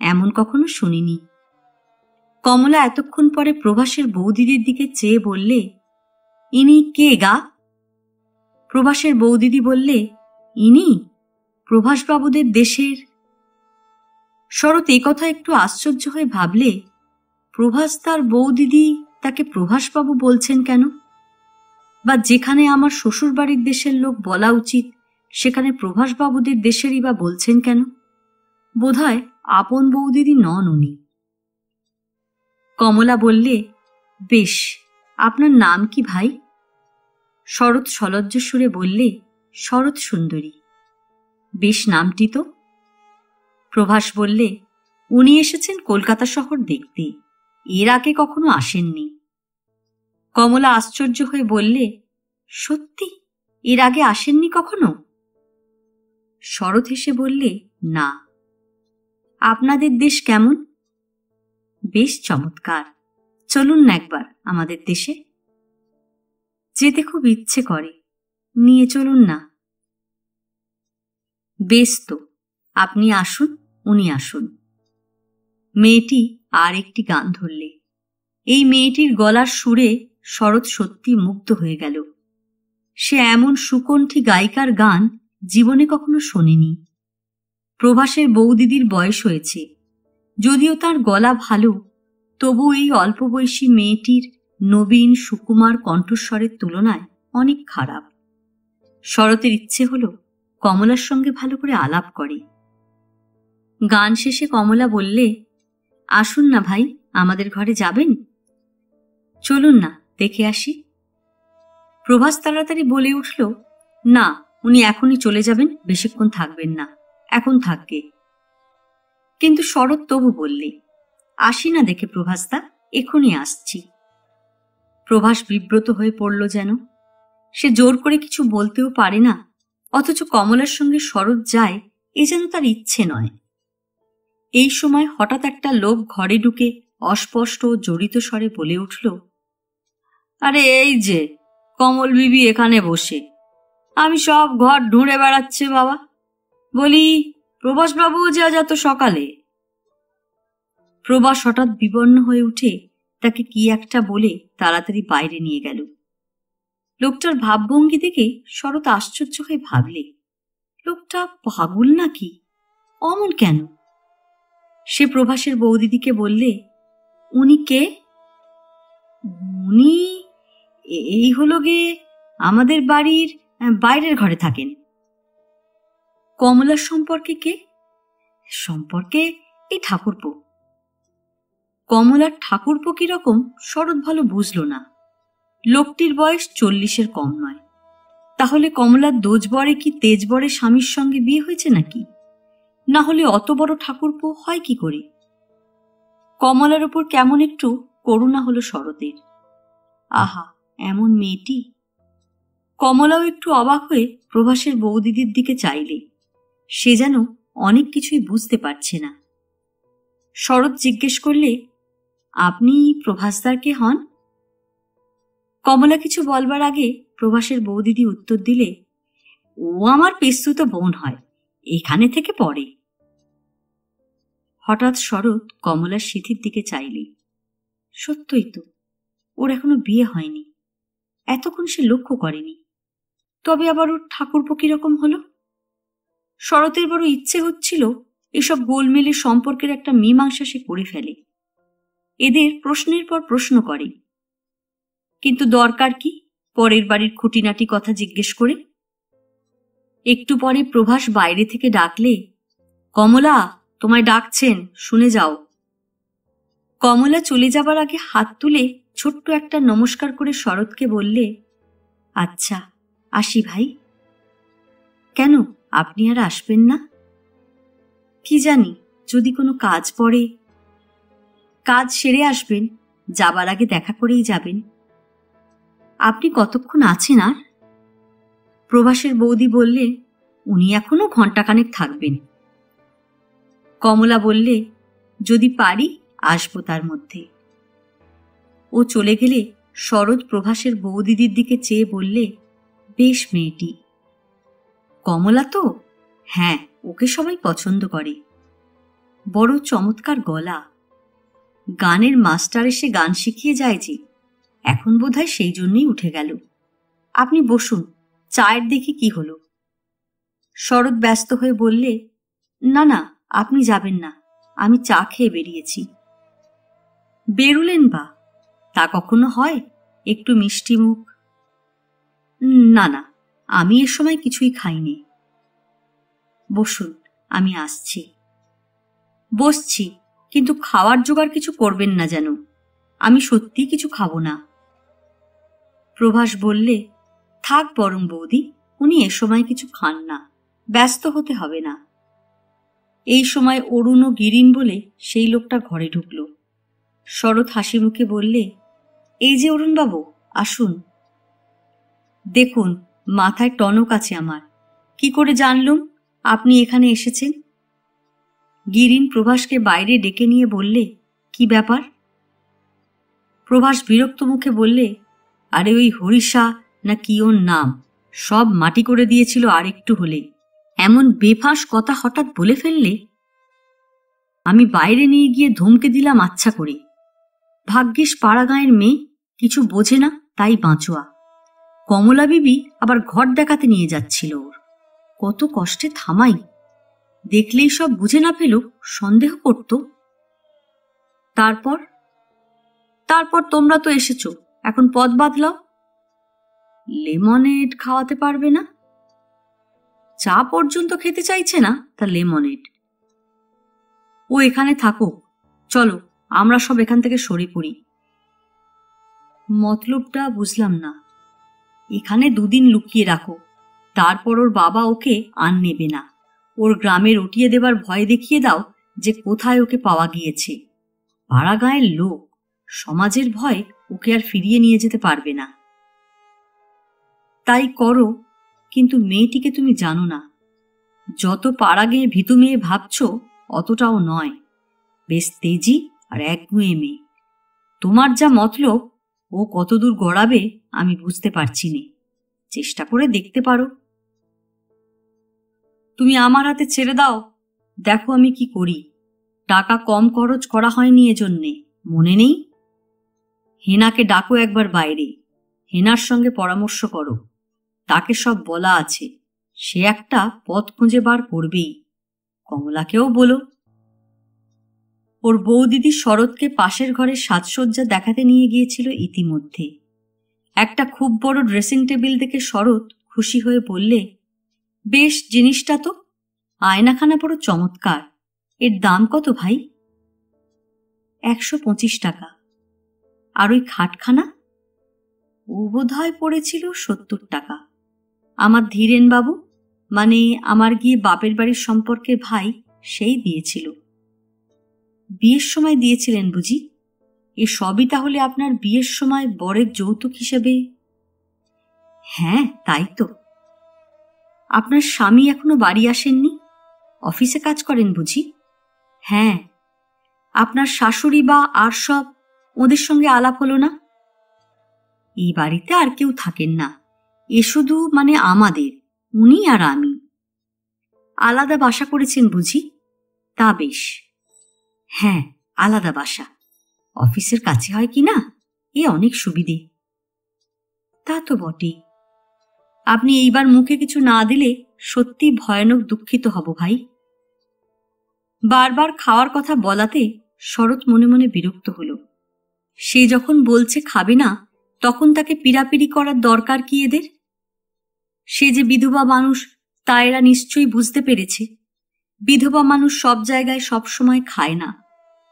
এমন কখনো শুনিনি। কমলা এতক্ষণ পরে প্রভাসের বৌদিদির দিকে চেয়ে বললে, ইনি কে গা? প্রভাসের বৌদিদি বললে, ইনি প্রভাসবাবুদের দেশের। শরৎ এই কথা একটু আশ্চর্য হয়ে ভাবলে, প্রভাস তার বৌদিদি তাকে প্রভাসবাবু বলছেন কেন? বা যেখানে আমার শ্বশুর বাড়ির দেশের লোক বলা উচিত, সেখানে প্রভাসবাবুদের দেশেরই বা বলছেন কেন? বোধহয় আপন বৌদিদি নন উনি। কমলা বললে, বেশ, আপনার নাম কি ভাই? শরৎ সলজ্জ সুরে বললে, শরৎ সুন্দরী। বেশ নামটি তো। প্রভাস বললে, উনি এসেছেন কলকাতা শহর দেখতে, এর আগে কখনো আসেননি। কমলা আশ্চর্য হয়ে বললে, সত্যি এর আগে আসেননি কখনো? শরৎ হেসে বললে, না। আপনাদের দেশ কেমন? বেশ চমৎকার, চলুন না একবার আমাদের দেশে। যেতে খুব ইচ্ছে করে, নিয়ে চলুন না। বেশ তো, আপনি আসুন, উনি আসুন। মেয়েটি আর একটি গান ধরলে। এই মেয়েটির গলার সুরে শরৎ সত্যি মুগ্ধ হয়ে গেল। সে এমন সুকণ্ঠী গায়িকার গান জীবনে কখনো শোনেনি। প্রভাসের বৌদিদির বয়স হয়েছে, যদিও তার গলা ভালো, তবু এই অল্প বয়সী মেয়েটির নবীন সুকুমার কণ্ঠস্বরের তুলনায় অনেক খারাপ। শরতের ইচ্ছে হলো কমলার সঙ্গে ভালো করে আলাপ করে। গান শেষে কমলা বললে, আসুন না ভাই, আমাদের ঘরে যাবেন? চলুন না, দেখে আসি। প্রভাস তাড়াতাড়ি বলে উঠল, না, উনি এখনই চলে যাবেন, বেশিক্ষণ থাকবেন না, এখন থাকবে। কিন্তু শরৎ তবু বললে, আসি না দেখে প্রভাসদা, এখনই আসছি। প্রভাস বিব্রত হয়ে পড়ল যেন। সে জোর করে কিছু বলতেও পারে না, অথচ কমলার সঙ্গে শরৎ যায় এ যেন তার ইচ্ছে নয়। এই সময় হঠাৎ একটা লোক ঘরে ঢুকে অস্পষ্ট ও জড়িত স্বরে বলে উঠল, আরে এই যে কমল বিবি এখানে বসে, আমি সব ঘর ঢুঁড়ে বেড়াচ্ছে বাবা, বলি প্রভাসবাবু যে আজ এত সকালে। প্রভাস হঠাৎ বিবর্ণ হয়ে উঠে তাকে কি একটা বলে তাড়াতাড়ি বাইরে নিয়ে গেল। লোকটার ভাবভঙ্গি দেখে শরৎ আশ্চর্য হয়ে ভাবলে, লোকটা পাগল নাকি? অমন কেন? সে প্রভাসের বৌদিদিকে বললে, উনি কে? উনি এই হলো গে আমাদের বাড়ির বাইরের ঘরে থাকেন। কমলার সম্পর্কে কে? সম্পর্কে এই ঠাকুরপো। কমলার ঠাকুরপো কিরকম শরৎ ভালো বুঝল না। লোকটির বয়স 40-এর কম নয়। তাহলে কমলার দোজবরে কি তেজবরে স্বামীর সঙ্গে বিয়ে হয়েছে নাকি? না হলে অত বড় ঠাকুরপো হয় কি করে? কমলার ওপর কেমন একটু করুণা হলো শরতের। আহা, এমন মেয়েটি! কমলাও একটু অবাক হয়ে প্রভাসের বৌদিদির দিকে চাইলে। সে যেন অনেক কিছুই বুঝতে পারছে না। শরৎ জিজ্ঞেস করলে, আপনি প্রভাসদারকে হন? কমলা কিছু বলবার আগে প্রভাসের বৌদিদি উত্তর দিলে, ও আমার পেস্তুত বোন হয়, এখানে থেকে পড়ে। হঠাৎ শরৎ কমলার সিঁথির দিকে চাইলে। সত্যই তো, ওর এখনো বিয়ে হয়নি। এতক্ষণ সে লক্ষ্য করেনি। তবে আবার ওর ঠাকুরপো কিরকম হলো? শরতের বড় ইচ্ছে হচ্ছিল এসব গোলমেলে সম্পর্কের একটা মীমাংসা সে করে ফেলে। এদের প্রশ্নের পর প্রশ্ন করে, কিন্তু দরকার কি পরের বাড়ির খুঁটিনাটি কথা জিজ্ঞেস করে? একটু পরে প্রভাস বাইরে থেকে ডাকলে, কমলা, তোমায় ডাকছেন, শুনে যাও। কমলা চলে যাবার আগে হাত তুলে ছোট্ট একটা নমস্কার করে শরৎকে বললে, আচ্ছা, আসি ভাই। কেন, আপনি আর আসবেন না? কি জানি, যদি কোনো কাজ পড়ে। কাজ সেরে আসবেন, যাবার আগে দেখা করেই যাবেন। আপনি কতক্ষণ আছেন আর? প্রভাসের বৌদি বললে, উনি এখনো ঘণ্টাখানেক থাকবেন। কমলা বললে, যদি পারি আসবো তার মধ্যে। ও চলে গেলে শরৎ প্রভাসের বৌদিদির দিকে চেয়ে বললে, বেশ মেয়েটি। কমলা তো? হ্যাঁ, ওকে সবাই পছন্দ করে। বড় চমৎকার গলা। গানের মাস্টার এসে গান শিখিয়ে যায় যে, এখন বোধহয় সেই জন্যই উঠে গেল। আপনি বসুন, চায়ের দেখি কি হলো। শরৎ ব্যস্ত হয়ে বললে, না না, আপনি যাবেন না, আমি চা খেয়ে বেরিয়েছি। বেরুলেন বা? তা কখনো হয়, একটু মিষ্টি মুখ? না না, আমি এ সময় কিছুই খাইনি। বসুন, আমি আসছি। বসছি, কিন্তু খাওয়ার জোগাড় কিছু করবেন না যেন। আমি সত্যি কিছু খাবো না। প্রভাস বললে, থাক বরং বৌদি, উনি এ সময় কিছু খান না, ব্যস্ত হতে হবে না। এই সময় অরুণ ও গিরিন বলে সেই লোকটা ঘরে ঢুকল। শরৎ হাসি মুখে বললে, এই যে অরুণবাবু, আসুন। দেখুন, মাথায় টনক আছে আমার। কি করে জানলুম আপনি এখানে এসেছেন? গিরিন প্রভাসকে বাইরে ডেকে নিয়ে বললে, কি ব্যাপার? প্রভাস বিরক্ত মুখে বললে, আরে ওই হরিষা না কি ওর নাম, সব মাটি করে দিয়েছিল আর একটু হলে। এমন বেফাঁস কথা হঠাৎ বলে ফেললে। আমি বাইরে নিয়ে গিয়ে ধমকে দিলাম আচ্ছা করে। ভাগ্যিস পাড়া গাঁয়ের মেয়ে, কিছু বোঝে না তাই বাঁচোয়া। কমলা বিবি আবার ঘর দেখাতে নিয়ে যাচ্ছিল ওর। কত কষ্টে থামাই। দেখলেই সব বুঝে না পেল, সন্দেহ করত। তারপর তারপর তোমরা তো এসেছো, এখন পথ বাদলাও। লেমনেড খাওয়াতে পারবে না? চা পর্যন্ত খেতে চাইছে না, তা লেমনেড? ও এখানে থাকুক, চলো আমরা সব এখান থেকে সরে পড়ি। মতলবটা বুঝলাম না। এখানে দুদিন লুকিয়ে রাখো, তারপর ওর বাবা ওকে আর নেবে না। ওর গ্রামে রটিয়ে দেবার ভয় দেখিয়ে দাও যে কোথায় ওকে পাওয়া গিয়েছে। পাড়া গাঁয়ের লোক, সমাজের ভয় ওকে আর ফিরিয়ে নিয়ে যেতে পারবে না। তাই করো, কিন্তু মেয়েটিকে তুমি জানো না। যত পাড়া গেয়ে ভীতু মেয়ে ভাবছ অতটাও নয়। বেশ তেজি আর একগুঁয়ে মেয়ে। তোমার যা মতলব, ও কতদূর গড়াবে আমি বুঝতে পারছি নে। চেষ্টা করে দেখতে পারো। তুমি আমার হাতে ছেড়ে দাও, দেখো আমি কি করি। টাকা কম খরচ করা হয়নি এজন্যে, মনে নেই? হেনাকে ডাকো একবার বাইরে। হেনার সঙ্গে পরামর্শ করো, তাকে সব বলা আছে, সে একটা পথ খুঁজে বার করবেই। কমলাকেও বলো। ওর বৌদিদি শরৎকে পাশের ঘরের সাজসজ্জা দেখাতে নিয়ে গিয়েছিল ইতিমধ্যে। একটা খুব বড় ড্রেসিং টেবিল দেখে শরৎ খুশি হয়ে বললে, বেশ জিনিসটা তো, আয়নাখানা বড় চমৎকার। এর দাম কত ভাই? 125 টাকা। আর ওই খাটখানা? ও বোধহয় পড়েছিল 70 টাকা। আমার ধীরেন বাবু, মানে আমার গিয়ে বাপের বাড়ির সম্পর্কে ভাই, সেই দিয়েছিল। বিয়ের সময় দিয়েছিলেন বুঝি? এ সবই তাহলে আপনার বিয়ের সময় বরের যৌতুক হিসেবে? হ্যাঁ, তাই তো। আপনার স্বামী এখনো বাড়ি আসেননি? অফিসে কাজ করেন বুঝি? হ্যাঁ। আপনার শাশুড়ি বা আর সব, ওদের সঙ্গে আলাপ হলো না? এই বাড়িতে আর কেউ থাকেন না, এ শুধু মানে আমাদের, উনি আর আমি। আলাদা বাসা করেছেন বুঝি? তা বেশ। হ্যাঁ, আলাদা বাসা। অফিসের কাছে হয় কি না, এ অনেক সুবিধে। তা তো বটেই। আপনি এইবার মুখে কিছু না দিলে সত্যি ভয়ানক দুঃখিত হব ভাই। বারবার খাওয়ার কথা বলাতে শরৎ মনে মনে বিরক্ত হল। সে যখন বলছে খাবে না, তখন তাকে পিড়াপিড়ি করার দরকার কি এদের? সে যে বিধবা মানুষ তা এরা নিশ্চয়ই বুঝতে পেরেছে। বিধবা মানুষ সব জায়গায় সব সময় খায় না,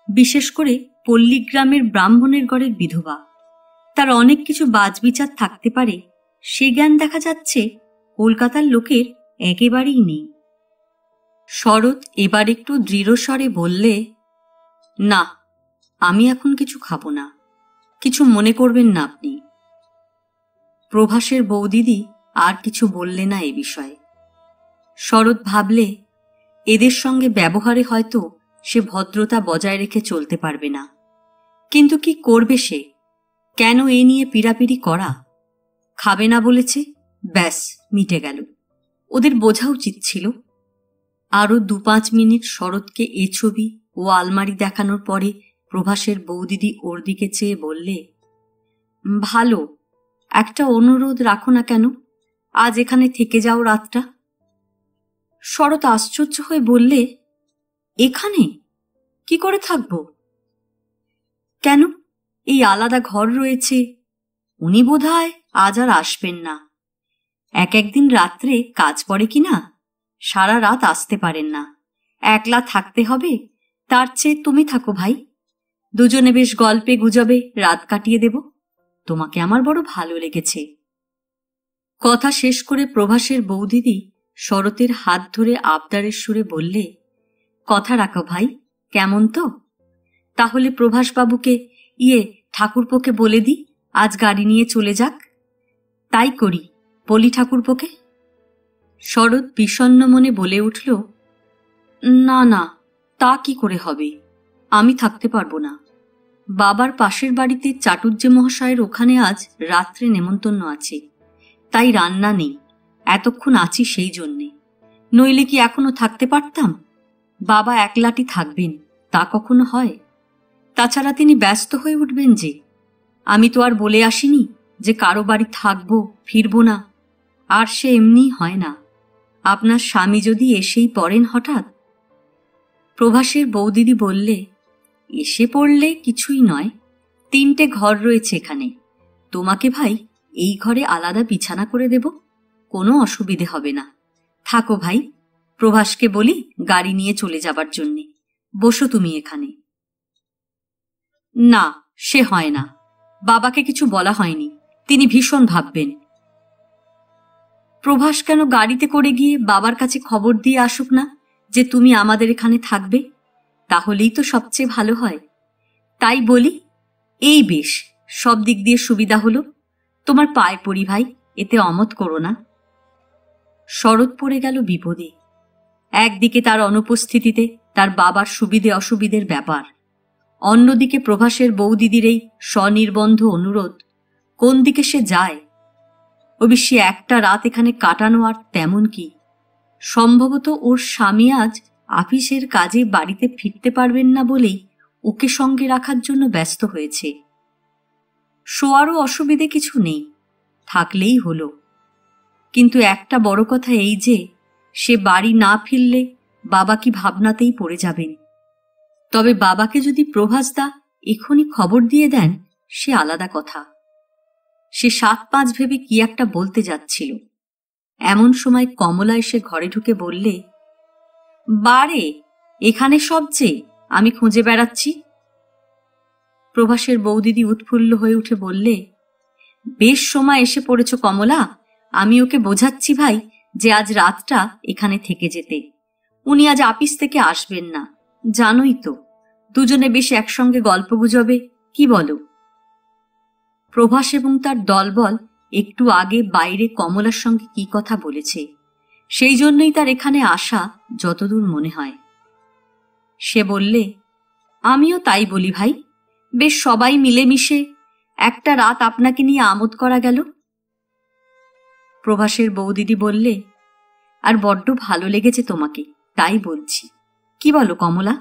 বিশেষ করে পল্লীগ্রামের ব্রাহ্মণের ঘরের বিধবা। তার অনেক কিছু বাজবিচার থাকতে পারে, সে জ্ঞান দেখা যাচ্ছে কলকাতার লোকের একেবারেই নেই। শরৎ এবার একটু দৃঢ়স্বরে বললে, না, আমি এখন কিছু খাবো না, কিছু মনে করবেন না আপনি। প্রভাসের বৌদিদি আর কিছু বললে না এ বিষয়ে। শরৎ ভাবলে, এদের সঙ্গে ব্যবহারে হয়তো সে ভদ্রতা বজায় রেখে চলতে পারবে না, কিন্তু কি করবে সে? কেন এ নিয়ে পিড়াপিড়ি করা? খাবে না বলেছে, ব্যাস মিটে গেল। ওদের বোঝা উচিত ছিল। আরও 2-5 মিনিট শরৎকে এ ছবি ও আলমারি দেখানোর পরে প্রভাসের বৌদিদি ওর দিকে চেয়ে বললে, ভালো, একটা অনুরোধ রাখো না কেন, আজ এখানে থেকে যাও রাতটা। শরৎ আশ্চর্য হয়ে বললে, এখানে কি করে থাকব? কেন, এই আলাদা ঘর রয়েছে। উনি বোধহয় আজ আর আসবেন না। এক একদিন রাত্রে কাজ পড়ে কিনা, সারা রাত আসতে পারেন না। একলা থাকতে হবে, তার চেয়ে তুমি থাকো ভাই। দুজনে বেশ গল্পে গুজবে রাত কাটিয়ে দেব। তোমাকে আমার বড় ভালো লেগেছে। কথা শেষ করে প্রভাসের বৌদিদি শরতের হাত ধরে আবদারের সুরে বললে, কথা রাখো ভাই, কেমন তো? তাহলে প্রভাসবাবুকে, ঠাকুরপোকে বলে দি আজ গাড়ি নিয়ে চলে যাক। তাই করি, বলি ঠাকুরপোকে। শরৎ বিষণ্ণ মনে বলে উঠল, না না, তা কি করে হবে, আমি থাকতে পারবো না। বাবার পাশের বাড়িতে চাটুর্যে মহাশয়ের ওখানে আজ রাত্রে নেমন্তন্ন আছে, তাই রান্না নেই, এতক্ষণ আছি সেই জন্যে। নইলে কি এখনো থাকতে পারতাম? বাবা একলাটি থাকবেন, তা কখনো হয়? তাছাড়া তিনি ব্যস্ত হয়ে উঠবেন যে। আমি তো আর বলে আসিনি যে কারো বাড়ি থাকবো ফিরবো না, আর সে এমনি হয় না। আপনার স্বামী যদি এসেই পড়েন হঠাৎ। প্রভাসের বৌদিদি বললে, এসে পড়লে কিছুই নয়, 3টে ঘর রয়েছে এখানে। তোমাকে ভাই এই ঘরে আলাদা বিছানা করে দেব, কোনো অসুবিধে হবে না। থাকো ভাই, প্রভাসকে বলি গাড়ি নিয়ে চলে যাবার জন্যে। বসো তুমি এখানে। না, সে হয় না, বাবাকে কিছু বলা হয়নি, তিনি ভীষণ ভাববেন। প্রভাস কেন গাড়িতে করে গিয়ে বাবার কাছে খবর দিয়ে আসুক না যে তুমি আমাদের এখানে থাকবে? তাহলেই তো সবচেয়ে ভালো হয়। তাই বলি, এই বেশ, সব দিক দিয়ে সুবিধা হলো। তোমার পায়ে পড়ি ভাই, এতে অমত করো না। শরৎ পড়ে গেল বিপদে। একদিকে তার অনুপস্থিতিতে তার বাবার সুবিধে অসুবিধের ব্যাপার, অন্যদিকে প্রভাসের বৌদিদির এই স্বনির্বন্ধ অনুরোধ। কোন দিকে সে যায়? অবশ্যই একটা রাত এখানে কাটানো আর তেমন কি। সম্ভবত ওর স্বামী আজ আপিসের কাজে বাড়িতে ফিরতে পারবেন না বলেই ওকে সঙ্গে রাখার জন্য ব্যস্ত হয়েছে। শোয়ারও অসুবিধে কিছু নেই, থাকলেই হলো। কিন্তু একটা বড় কথা এই যে, সে বাড়ি না ফিরলে বাবা কি ভাবনাতেই পড়ে যাবেন। তবে বাবাকে যদি প্রভাসদা এখনই খবর দিয়ে দেন, সে আলাদা কথা। সে ৭-৫ ভেবে কি একটা বলতে যাচ্ছিল, এমন সময় কমলা এসে ঘরে ঢুকে বললে, বারে, এখানে সবচেয়ে আমি খুঁজে বেড়াচ্ছি। প্রভাসের বৌদিদি উৎফুল্ল হয়ে উঠে বললে, বেশ সময় এসে পড়েছ কমলা। আমি ওকে বোঝাচ্ছি ভাই যে আজ রাতটা এখানে থেকে যেতে। উনি আজ আপিস থেকে আসবেন না, জানোই তো। দুজনে বেশ একসঙ্গে গল্পগুজবে, কি বলো? প্রভাস এবং তার দলবল একটু আগে বাইরে কমলার সঙ্গে কি কথা বলেছে, সেই জন্যই তার এখানে আসা, যতদূর মনে হয়। সে বললে, আমিও তাই বলি ভাই। বেশ সবাই মিলেমিশে একটা রাত আপনাকে নিয়ে আমোদ করা গেল। প্রভাসের বৌদিদি বললে, আর বড্ড ভালো লেগেছে তোমাকে, তাই বলছি। কি বলো কমলা?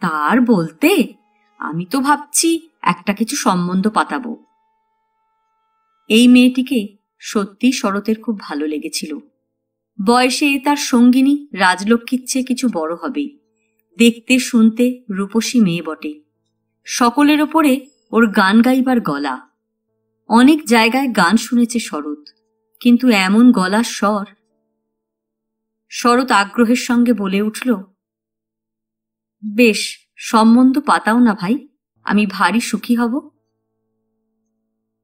তার বলতে, আমি তো ভাবছি একটা কিছু সম্বন্ধ পাতাবো। এই মেয়েটিকে সত্যি শরতের খুব ভালো লেগেছিল। বয়সে তার সঙ্গিনী রাজলক্ষ্মীর চেয়ে কিছু বড় হবে, দেখতে শুনতে রূপসী মেয়ে বটে। সকলের ওপরে ওর গান গাইবার গলা। অনেক জায়গায় গান শুনেছে শরৎ, কিন্তু এমন গলার স্বর। শরৎ আগ্রহের সঙ্গে বলে উঠল, বেশ, সম্বন্ধ পাতাও না ভাই, আমি ভারী সুখী হব।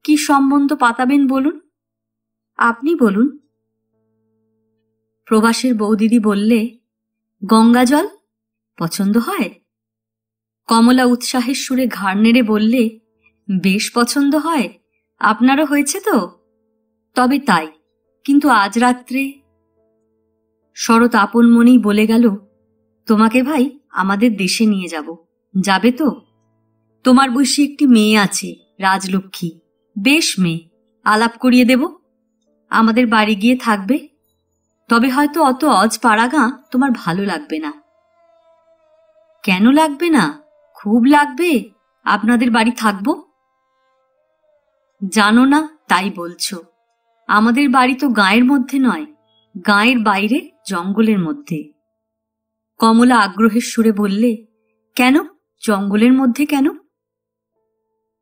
কি সম্বন্ধ পাতাবেন বলুন? আপনি বলুন। প্রভাসের বৌদিদি বললে, গঙ্গা জল পছন্দ হয়? কমলা উৎসাহের সুরে ঘাড় নেড়ে বললে, বেশ পছন্দ হয়। আপনারও হয়েছে তো? তবে তাই, কিন্তু আজ রাত্রে। শরৎ আপন মনেই বলে গেল, তোমাকে ভাই আমাদের দেশে নিয়ে যাব, যাবে তো? তোমার বয়সী একটি মেয়ে আছে, রাজলক্ষ্মী, বেশ মেয়ে, আলাপ করিয়ে দেব। আমাদের বাড়ি গিয়ে থাকবে। তবে হয়তো অত অজ পাড়াগাঁ তোমার ভালো লাগবে না। কেন লাগবে না? খুব লাগবে। আপনাদের বাড়ি থাকবো। জানো না তাই বলছো। আমাদের বাড়ি তো গাঁয়ের মধ্যে নয়, গাঁয়ের বাইরে, জঙ্গলের মধ্যে। কমলা আগ্রহের সুরে বললে, কেন জঙ্গলের মধ্যে কেন?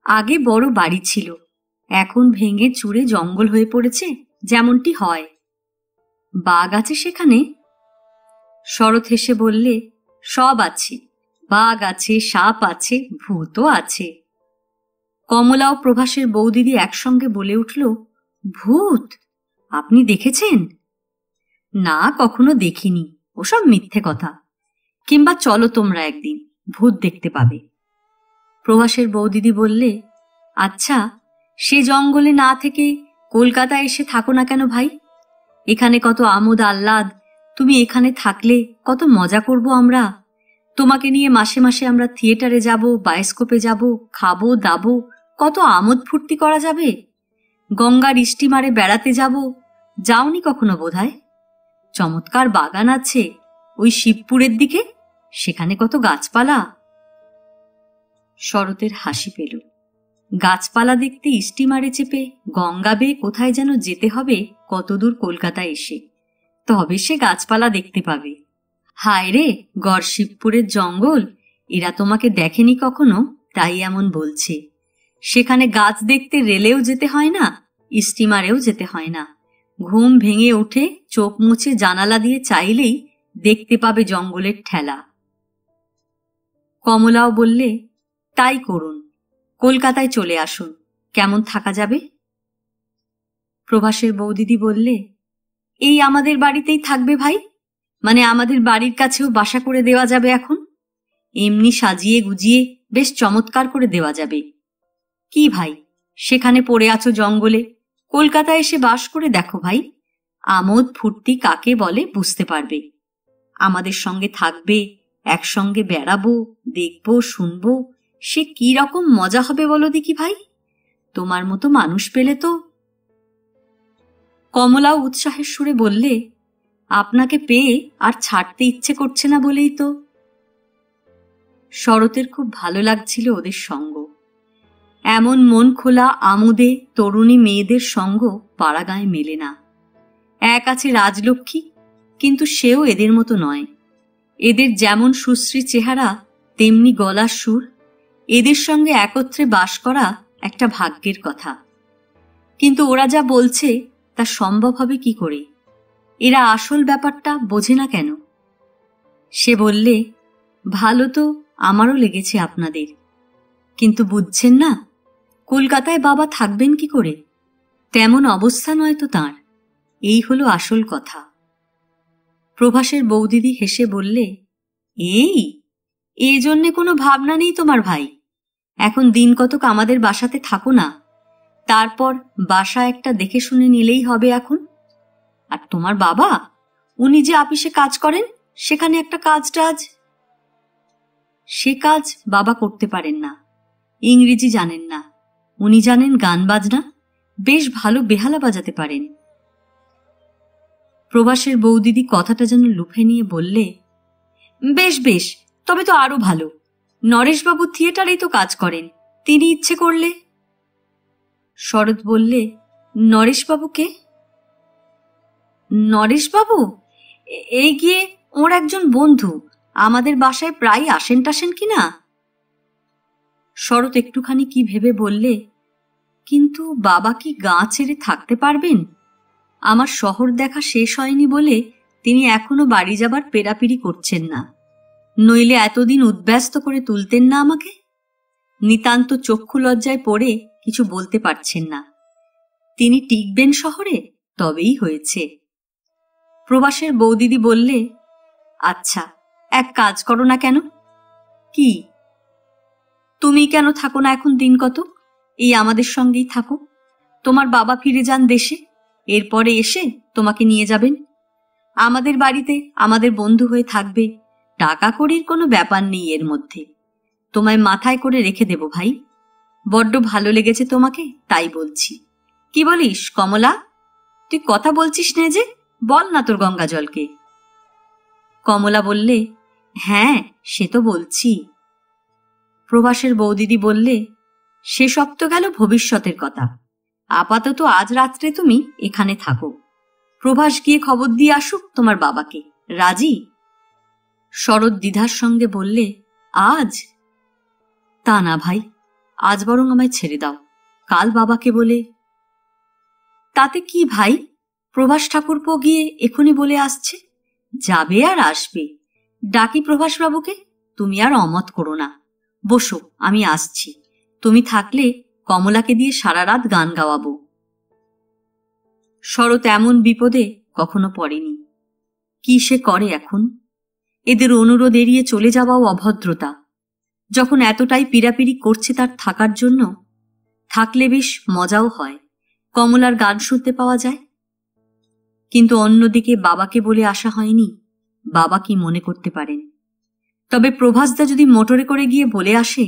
আগে বড় বাড়ি ছিল, এখন ভেঙে চুরে জঙ্গল হয়ে পড়েছে, যেমনটি হয়। বাঘ আছে সেখানে? শরৎ হেসে বললে, সব আছে। বাঘ আছে, সাপ আছে, ভূতও আছে। কমলা ও প্রভাসের বৌদিদি একসঙ্গে বলে উঠল, ভূত? আপনি দেখেছেন? না, কখনো দেখিনি, ওসব মিথ্যে কথা। কিংবা চলো তোমরা একদিন, ভূত দেখতে পাবে। প্রভাসের বৌদিদি বললে, আচ্ছা, সে জঙ্গলে না থেকে কলকাতায় এসে থাকো না কেন ভাই? এখানে কত আমোদ আহ্লাদ, তুমি এখানে থাকলে কত মজা করব আমরা। তোমাকে নিয়ে মাসে মাসে আমরা থিয়েটারে যাব, বায়োস্কোপে যাব, খাবো দাবো, কত আমোদ ফুর্তি করা যাবে। গঙ্গার স্টিমারে বেড়াতে যাব, যাওনি কখনো বোধহয়? চমৎকার বাগান আছে ওই শিবপুরের দিকে, সেখানে কত গাছপালা। শরতের হাসি পেল। গাছপালা দেখতে স্টিমারে চেপে গঙ্গা বেয়ে কোথায় যেন যেতে হবে কতদূর কলকাতায় এসে, তবে সে গাছপালা দেখতে পাবে। হায় রে, গড়শিবপুরের জঙ্গল, এরা তোমাকে দেখেনি কখনো, তাই এমন বলছে। সেখানে গাছ দেখতে রেলেও যেতে হয় না, স্টিমারেও যেতে হয় না। ঘুম ভেঙে উঠে চোখ মুছে জানালা দিয়ে চাইলেই দেখতে পাবে জঙ্গলের ঠেলা। কমলাও বললে, তাই করুন, কলকাতায় চলে আসুন, কেমন থাকা যাবে? প্রভাসের বৌদিদি বললে, এই আমাদের বাড়িতেই থাকবে ভাই, মানে আমাদের বাড়ির কাছেও বাসা করে দেওয়া যাবে। এখন এমনি সাজিয়ে গুজিয়ে বেশ চমৎকার করে দেওয়া যাবে। কি ভাই, সেখানে পড়ে আছো জঙ্গলে, কলকাতায় এসে বাস করে দেখো ভাই, আমোদ ফুর্তি কাকে বলে বুঝতে পারবে। আমাদের সঙ্গে থাকবে, একসঙ্গে বেড়াবো, দেখবো, শুনবো, সে কি রকম মজা হবে বলো দেখি ভাই। তোমার মতো মানুষ পেলে তো। কমলাও উৎসাহের সুরে বললে, আপনাকে পেয়ে আর ছাড়তে ইচ্ছে করছে না বলেই তো। শরতের খুব ভালো লাগছিল ওদের সঙ্গ। এমন মন খোলা আমোদে তরুণী মেয়েদের সঙ্গ পাড়াগাঁয়ে মেলে না। এক আছে রাজলক্ষ্মী, কিন্তু সেও এদের মতো নয়। এদের যেমন সুশ্রী চেহারা তেমনি গলার সুর। এদের সঙ্গে একত্রে বাস করা একটা ভাগ্যের কথা। কিন্তু ওরা যা বলছে তা সম্ভব হবে কি করে? এরা আসল ব্যাপারটা বোঝে না কেন? সে বললে, ভালো তো আমারও লেগেছে আপনাদের, কিন্তু বুঝছেন না, কলকাতায় বাবা থাকবেন কি করে? তেমন অবস্থা নয় তো তাঁর। এই হলো আসল কথা। প্রভাসের বৌদিদি হেসে বললে, এই জন্যে কোনো ভাবনা নেই তোমার ভাই। এখন দিন কতক আমাদের বাসাতে থাকো না, তারপর বাসা একটা দেখে শুনে নিলেই হবে এখন। আর তোমার বাবা, উনি যে আপিসে কাজ করেন, সেখানে একটা কাজ সে কাজ বাবা করতে পারেন না। ইংরেজি জানেন না। উনি জানেন গান বাজনা, বেশ ভালো বেহালা বাজাতে পারেন। প্রভাসের বৌদিদি কথাটা যেন লুফে নিয়ে বললে, বেশ বেশ, তবে তো আরো ভালো। নরেশবাবু থিয়েটারেই তো কাজ করেন, তিনি ইচ্ছে করলে। শরৎ বললে, নরেশবাবুকে? নরেশবাবু এই গিয়ে ওর একজন বন্ধু, আমাদের বাসায় প্রায় আসেন টাসেন কিনা। শরৎ একটুখানি কি ভেবে বললে, কিন্তু বাবা কি গাঁ ছেড়ে থাকতে পারবেন? আমার শহর দেখা শেষ হয়নি বলে তিনি এখনো বাড়ি যাবার পেরাপিরি করছেন না, নইলে এতদিন উদ্ব্যস্ত করে তুলতেন না আমাকে। নিতান্ত চক্ষু লজ্জায় পড়ে কিছু বলতে পারছেন না। তিনি টিকবেন শহরে, তবেই হয়েছে। প্রভাসের বৌদিদি বললে, আচ্ছা এক কাজ করো না কেন? কি? তুমি কেন থাকো না এখন দিন কত? এই আমাদের সঙ্গেই থাকো। তোমার বাবা ফিরে যান দেশে, এরপরে এসে তোমাকে নিয়ে যাবেন। আমাদের বাড়িতে আমাদের বন্ধু হয়ে থাকবে। টাকা কড়ির কোনো ব্যাপার নেই এর মধ্যে। তোমায় মাথায় করে রেখে দেব ভাই। বড্ড ভালো লেগেছে তোমাকে, তাই বলছি। কি বলিস কমলা? তুই কথা বলছিস না যে, বল না তোর গঙ্গা জলকে। কমলা বললে, হ্যাঁ সে তো বলছি। প্রভাসের বৌদিদি বললে, সেসব তো গেল ভবিষ্যতের কথা। আপাতত আজ রাত্রে তুমি এখানে থাকো। প্রভাস গিয়ে খবর দিয়ে আসুক তোমার বাবাকে। রাজি? শরৎ দ্বিধার সঙ্গে বললে, আজ? তা না ভাই, আজ বরং আমায় ছেড়ে দাও। কাল বাবাকে বলে। তাতে কি ভাই? প্রভাস ঠাকুরপো গিয়ে এখনই বলে আসছে, যাবে আর আসবে। ডাকি প্রভাসবাবুকে, তুমি আর অমত করো না। বসো, আমি আসছি। তুমি থাকলে কমলাকে দিয়ে সারা রাত গান গাওয়াবো। শরৎ এমন বিপদে কখনো পড়েনি। কি সে করে এখন? এদের অনুরোধ এড়িয়ে চলে যাওয়াও অভদ্রতা। যখন এতটাই পীড়াপিড়ি করছে তার থাকার জন্য, থাকলে বেশ মজাও হয়, কমলার গান শুনতে পাওয়া যায়। কিন্তু অন্যদিকে বাবাকে বলে আসা হয়নি। বাবা কি মনে করতে পারেন? তবে প্রভাসদা যদি মোটরে করে গিয়ে বলে আসে,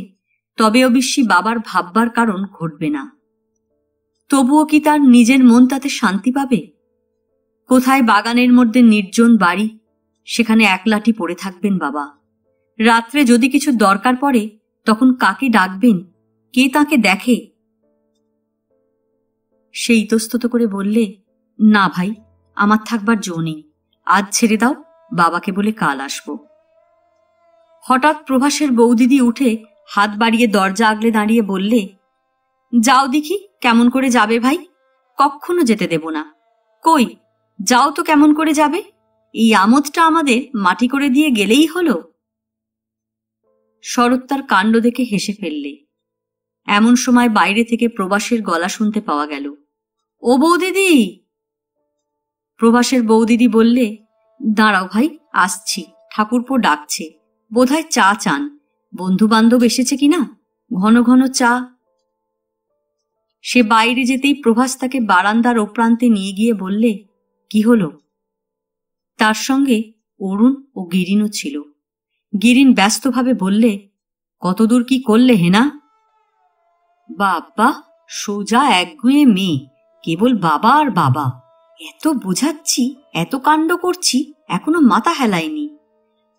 তবে অবশ্যই বাবার ভাববার কারণ ঘটবে না। তবুও কি তার নিজের মন তাতে শান্তি পাবে? কোথায় বাগানের মধ্যে নির্জন বাড়ি, সেখানে একলাটি পড়ে থাকবেন বাবা। রাত্রে যদি কিছু দরকার পড়ে, তখন কাকে ডাকবেন? কে তাকে দেখে? সে ইতস্তত করে বললে, না ভাই, আমার থাকবার জো নেই। আজ ছেড়ে দাও, বাবাকে বলে কাল আসবো। হঠাৎ প্রভাসের বৌদিদি উঠে হাত বাড়িয়ে দরজা আগলে দাঁড়িয়ে বললে, যাও দেখি কেমন করে যাবে ভাই। কখনো যেতে দেব না। কই, যাও তো কেমন করে যাবে? এই আমোদটা আমাদের মাটি করে দিয়ে গেলেই হলো। শরৎ তার কাণ্ড দেখে হেসে ফেললে। এমন সময় বাইরে থেকে প্রভাসের গলা শুনতে পাওয়া গেল, ও বৌদিদি। প্রভাসের বৌদিদি বললে, দাঁড়াও ভাই, আসছি। ঠাকুরপো ডাকছে, বোধহয় চা চান। বন্ধু বান্ধব এসেছে কিনা, ঘন ঘন চা। সে বাইরে যেতেই প্রভাস তাকে বারান্দার ওপ্রান্তে নিয়ে গিয়ে বললে, কি হলো? তার সঙ্গে অরুণ ও গিরিনও ছিল। গিরিন ব্যস্তভাবে বললে, কতদূর কি করলে হেনা? বাবা, সোজা একগুঁয়ে মেয়ে, কেবল বাবা আর বাবা। এত বোঝাচ্ছি, এত কাণ্ড করছি, এখনো মাথা হেলায়নি।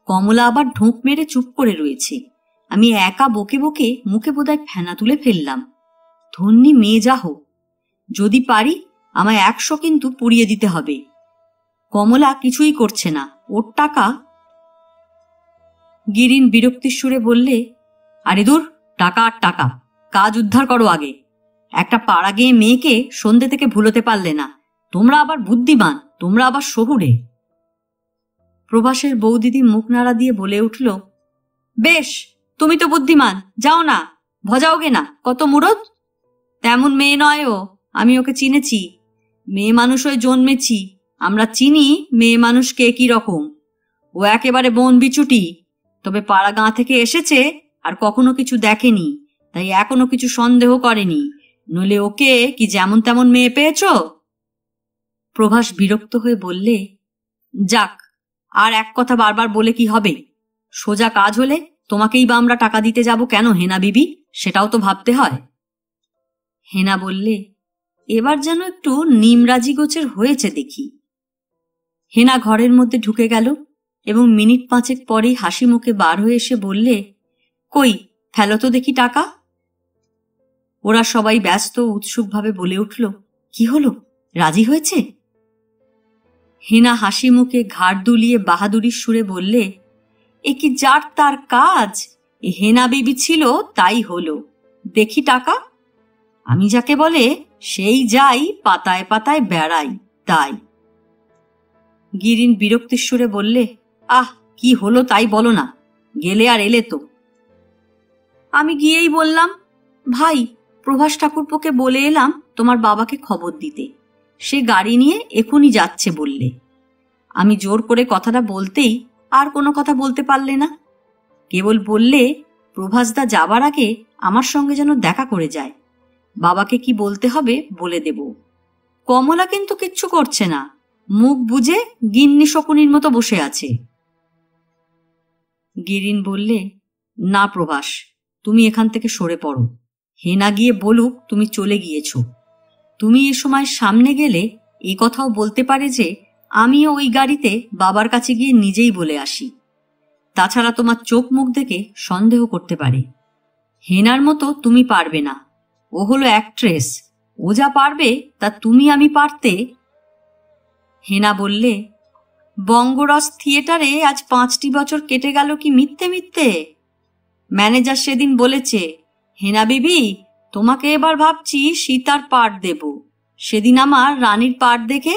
কমলা আবার ঢোক মেরে চুপ করে রয়েছে। আমি একা বকে বকে মুখে বোধহয় ফেনা তুলে ফেললাম। ধন্যী মেয়ে যা হোক, যদি পারি আমায় 100 কিন্তু পুড়িয়ে দিতে হবে। কমলা কিছুই করছে না, ওর টাকা। গিরিন বিরক্তির সুরে বললে, আরে দূর, টাকা আর টাকা, কাজ উদ্ধার করো আগে। একটা পাড়া গিয়ে মেয়েকে সন্ধ্যে থেকে ভুলোতে পারলে না। তোমরা আবার বুদ্ধিমান, তোমরা আবার শহুরে। প্রভাসের বৌদিদি মুখ নাড়া দিয়ে বলে উঠল, বেশ, তুমি তো বুদ্ধিমান, যাও না, ভজাওগে না, কত মুরদ। তেমন মেয়ে নয় ও, আমি ওকে চিনেছি। মেয়ে মানুষ হয়ে জন্মেছি, আমরা চিনি মেয়ে মানুষকে কি রকম। ও একেবারে বন বিচুটি, তবে পাড়া গাঁ থেকে এসেছে আর কখনো কিছু দেখেনি, তাই এখনো কিছু সন্দেহ করেনি। নইলে ওকে কি যেমন তেমন মেয়ে পেয়েছ? প্রভাস বিরক্ত হয়ে বললে, যাক, আর এক কথা বারবার বলে কি হবে? সোজা কাজ হলে তোমাকেই বা আমরা টাকা দিতে যাব কেন হেনা বিবি, সেটাও তো ভাবতে হয়। হেনা বললে, এবার যেন একটু নিমরাজি গোছের হয়েছে দেখি। হেনা ঘরের মধ্যে ঢুকে গেল এবং মিনিট 5 পরেই হাসি মুখে বার হয়ে এসে বললে, কই ফেলো তো দেখি টাকা। ওরা সবাই ব্যস্ত উৎসুকভাবে বলে উঠল, কি হলো, রাজি হয়েছে? হেনা হাসি মুখে ঘাড় দুলিয়ে বাহাদুরির সুরে বললে, এ কি যার তার কাজ, এ হেনা বিবি ছিল তাই হলো, দেখি টাকা। আমি যাকে বলে সেই যাই পাতায় পাতায় বেড়াই, তাই। গিরিন বিরক্তির সুরে বললে, আহ, কি হলো তাই বলো না, গেলে আর এলে তো। আমি গিয়েই বললাম, ভাই, প্রভাস ঠাকুরপোকে বলে এলাম তোমার বাবাকে খবর দিতে, সে গাড়ি নিয়ে এখনই যাচ্ছে বললে। আমি জোর করে কথাটা বলতেই আর কোনো কথা বলতে পারলে না, কেবল বললে প্রভাসদা যাবার আগে আমার সঙ্গে যেন দেখা করে যায়, বাবাকে কি বলতে হবে বলে দেব। কমলা কিন্তু কিচ্ছু করছে না, মুখ বুজে গিন্নি শকুনির মতো বসে আছে। গিরিন বললে, না প্রভাস, তুমি এখান থেকে সরে পড়ো। হেনা গিয়ে বলুক তুমি চলে গিয়েছ। তুমি এ সময় সামনে গেলে এ কথাও বলতে পারে যে আমিও ওই গাড়িতে বাবার কাছে গিয়ে নিজেই বলে আসি। তাছাড়া তোমার চোখ মুখ দেখে সন্দেহ করতে পারে। হেনার মতো তুমি পারবে না, ও হলো অ্যাক্ট্রেস, ও যা পারবে তা তুমি আমি পারতে। হেনা বললে, বঙ্গরস থিয়েটারে আজ 5টি বছর কেটে গেল কি মিথ্যে মিথ্যে। ম্যানেজার সেদিন বলেছে, হেনা বিবি, তোমাকে এবার ভাবছি সীতার পার্ট দেব। সেদিন আমার রানীর পার্ট দেখে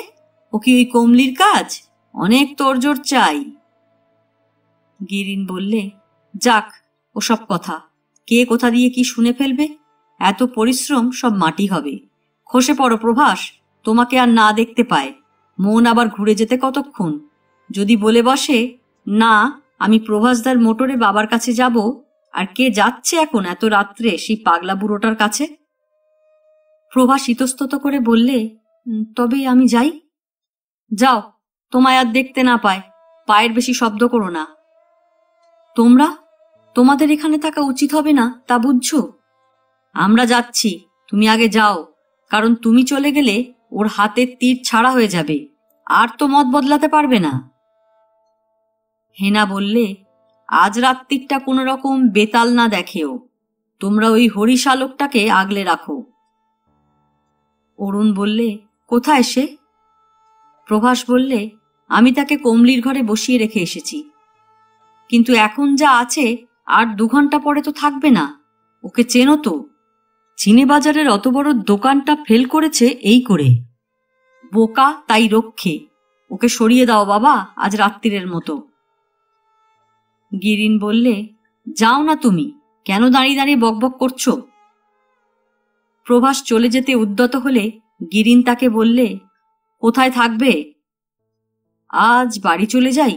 ও কি ওই কমলির কাজ, অনেক তোড়জোড় চাই। গিরিন বললে, যাক, ওসব কথা, কে কোথা দিয়ে কি শুনে ফেলবে, এত পরিশ্রম সব মাটি হবে। খসে পড়ো প্রভাস, তোমাকে আর না দেখতে পায়, মন আবার ঘুরে যেতে কতক্ষণ। যদি বলে বসে, না আমি প্রভাসদার মোটরে বাবার কাছে যাব, আর কে যাচ্ছে এখন এত রাত্রে সেই পাগলা বুড়োটার কাছে? প্রভাস ইতস্তত করে বললে, তবে আমি যাই। যাও, তোমায় আর দেখতে না পায়, পায়ের বেশি শব্দ করো না। তোমরা, তোমাদের এখানে থাকা উচিত হবে না তা বুঝছো? আমরা যাচ্ছি, তুমি আগে যাও, কারণ তুমি চলে গেলে ওর হাতের তীর ছাড়া হয়ে যাবে, আর তো মত বদলাতে পারবে না। হেনা বললে, আজ রাত্রিটা কোনো রকম বেতাল না দেখেও, তোমরা ওই হরিশালকটাকে আগলে রাখো। অরুণ বললে, কোথায় সে? প্রভাস বললে, আমি তাকে কমলির ঘরে বসিয়ে রেখে এসেছি, কিন্তু এখন যা আছে আর 2 ঘন্টা পরে তো থাকবে না। ওকে চেনো তো, চিনে বাজারের অত বড় দোকানটা ফেল করেছে এই করে। বোকা তাই রক্ষে, ওকে সরিয়ে দাও বাবা আজ রাত্রিরের মতো। গিরিন বললে, যাও না তুমি, কেন দাঁড়িয়ে দাঁড়িয়ে বকবক করছো? প্রভাস চলে যেতে উদ্যত হলে গিরিন তাকে বললে, কোথায় থাকবে? আজ বাড়ি চলে যাই,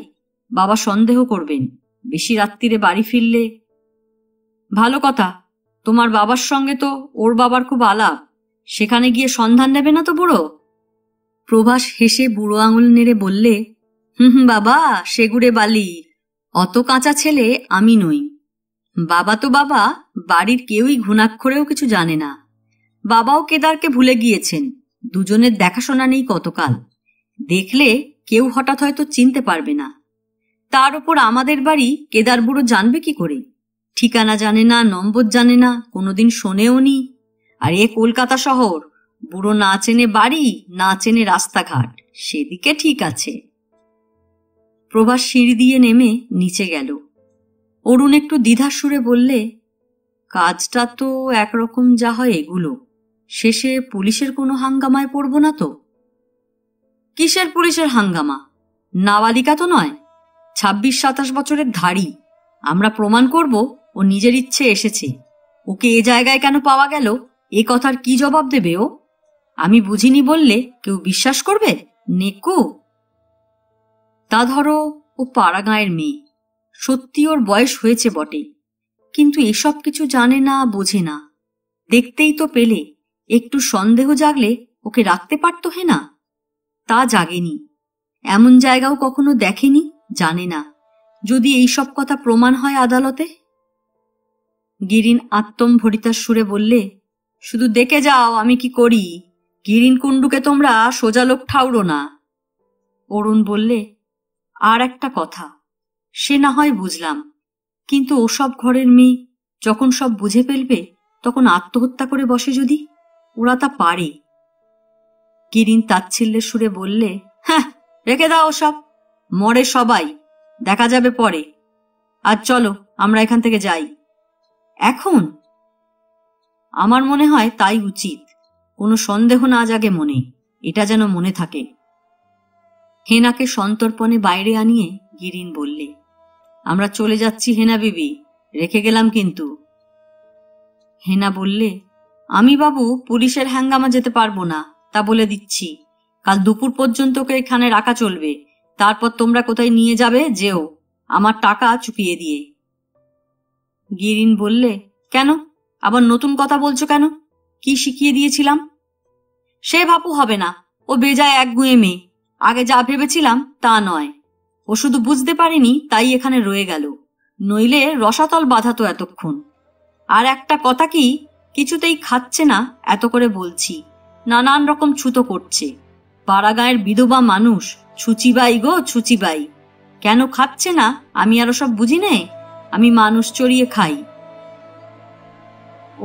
বাবা সন্দেহ করবেন, বেশি রাত্রিরে বাড়ি ফিরলে। ভালো কথা, তোমার বাবার সঙ্গে তো ওর বাবার খুব আলাপ, সেখানে গিয়ে সন্ধান নেবে না তো বুড়ো? প্রভাস হেসে বুড়ো আঙুল নেড়ে বললে, বাবা সেগুড়ে বালি, অত কাঁচা ছেলে আমি নই। বাবা তো বাবা, বাড়ির কেউই ঘুণাক্ষরেও কিছু জানে না। বাবাও কেদারকে ভুলে গিয়েছেন, দুজনের দেখাশোনা নেই কতকাল, দেখলে কেউ হঠাৎ হয়তো চিনতে পারবে না। তার উপর আমাদের বাড়ি কেদার বুড়ো জানবে কি করে? ঠিকানা জানে না, নম্বর জানে না, কোনোদিন শোনেও নি, আর এ কলকাতা শহর, বুড়ো না চেনে বাড়ি, না চেনে রাস্তাঘাট, সেদিকে ঠিক আছে। প্রভাস সিঁড়ি দিয়ে নেমে নিচে গেল। অরুণ একটু দ্বিধার সুরে বললে, কাজটা তো একরকম যা হয় এগুলো, শেষে পুলিশের কোনো হাঙ্গামায় পড়ব না তো? কিসের পুলিশের হাঙ্গামা? নাবালিকা তো নয়, 26-27 বছরের ধাড়ি। আমরা প্রমাণ করব ও নিজের ইচ্ছে এসেছে। ওকে এ জায়গায় কেন পাওয়া গেল, এ কথার কি জবাব দেবে ও? আমি বুঝিনি বললে কেউ বিশ্বাস করবে? নেকু। তা ধরো ও পাড়া গাঁয়ের মেয়ে, সত্যি ওর বয়স হয়েছে বটে, কিন্তু এসব কিছু জানে না, বোঝে না। দেখতেই তো পেলে, একটু সন্দেহ জাগলে ওকে রাখতে পারত হে না? তা জাগেনি। এমন জায়গাও কখনো দেখেনি, জানে না। যদি এইসব কথা প্রমাণ হয় আদালতে? গিরিন আত্মম্ভরিতার সুরে বললে, শুধু দেখে যাও আমি কি করি। গিরিন কুণ্ডুকে তোমরা সোজা লোক ঠাউরো না। অরুণ বললে, আর একটা কথা, সে না হয় বুঝলাম, কিন্তু ওসব ঘরের মেয়ে যখন সব বুঝে ফেলবে তখন আত্মহত্যা করে বসে যদি? ওরা তা পারে। গিরিন তাচ্ছিল্যের সুরে বললে, হ্যাঁ, রেখে দাও ওসব, মরে সবাই, দেখা যাবে পরে। আজ চলো আমরা এখান থেকে যাই। এখন? আমার মনে হয় তাই উচিত। কোনো সন্দেহ না জাগে মনে, এটা যেন মনে থাকে। হেনাকে সন্তর্পণে বাইরে আনিয়ে গিরিন বললে, আমরা চলে যাচ্ছি হেনা বিবি, রেখে গেলাম কিন্তু। হেনা বললে, আমি বাবু পুলিশের হ্যাঙ্গামা যেতে পারবো না, তা বলে দিচ্ছি। কাল দুপুর পর্যন্ত ওকে এখানে রাখা চলবে, তারপর তোমরা কোথায় নিয়ে যাবে যেও, আমার টাকা চুকিয়ে দিয়ে। গিরিন বললে, কেন, আবার নতুন কথা বলছো কেন? কি শিখিয়ে দিয়েছিলাম? সে বাপু হবে না, ও বেজায় একগুঁয়ে মেয়ে। আগে যা ভেবেছিলাম তা নয়। ও শুধু বুঝতে পারেনি তাই এখানে রয়ে গেল, নইলে রসাতল বাঁধাতো এতক্ষণ। আর একটা কথা কি, কিছুতেই খাচ্ছে না, এত করে বলছি। নানান রকম ছুতো করছে। পাড়াগাঁয়ের বিধবা মানুষ, ছুচিবাই গো ছুচিবাই। কেন খাচ্ছে না আমি আরো সব বুঝি নে, আমি মানুষ চড়িয়ে খাই।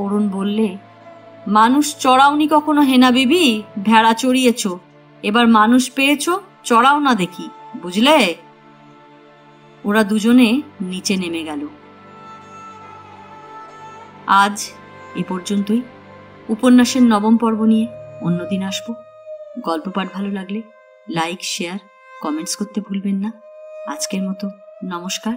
অরুণ বললে, মানুষ চড়াওনি কখনো হেনা বিবি, ভেড়া চড়িয়েছ, এবার মানুষ পেয়েছ, চড়াও না দেখি, বুঝলে? ওরা দুজনে নিচে নেমে গেল। আজ এ পর্যন্তই। উপন্যাসের 9ম পর্ব নিয়ে অন্যদিন আসব। গল্প পাঠ ভালো লাগলে লাইক, শেয়ার, কমেন্টস করতে ভুলবেন না। আজকের মতো নমস্কার।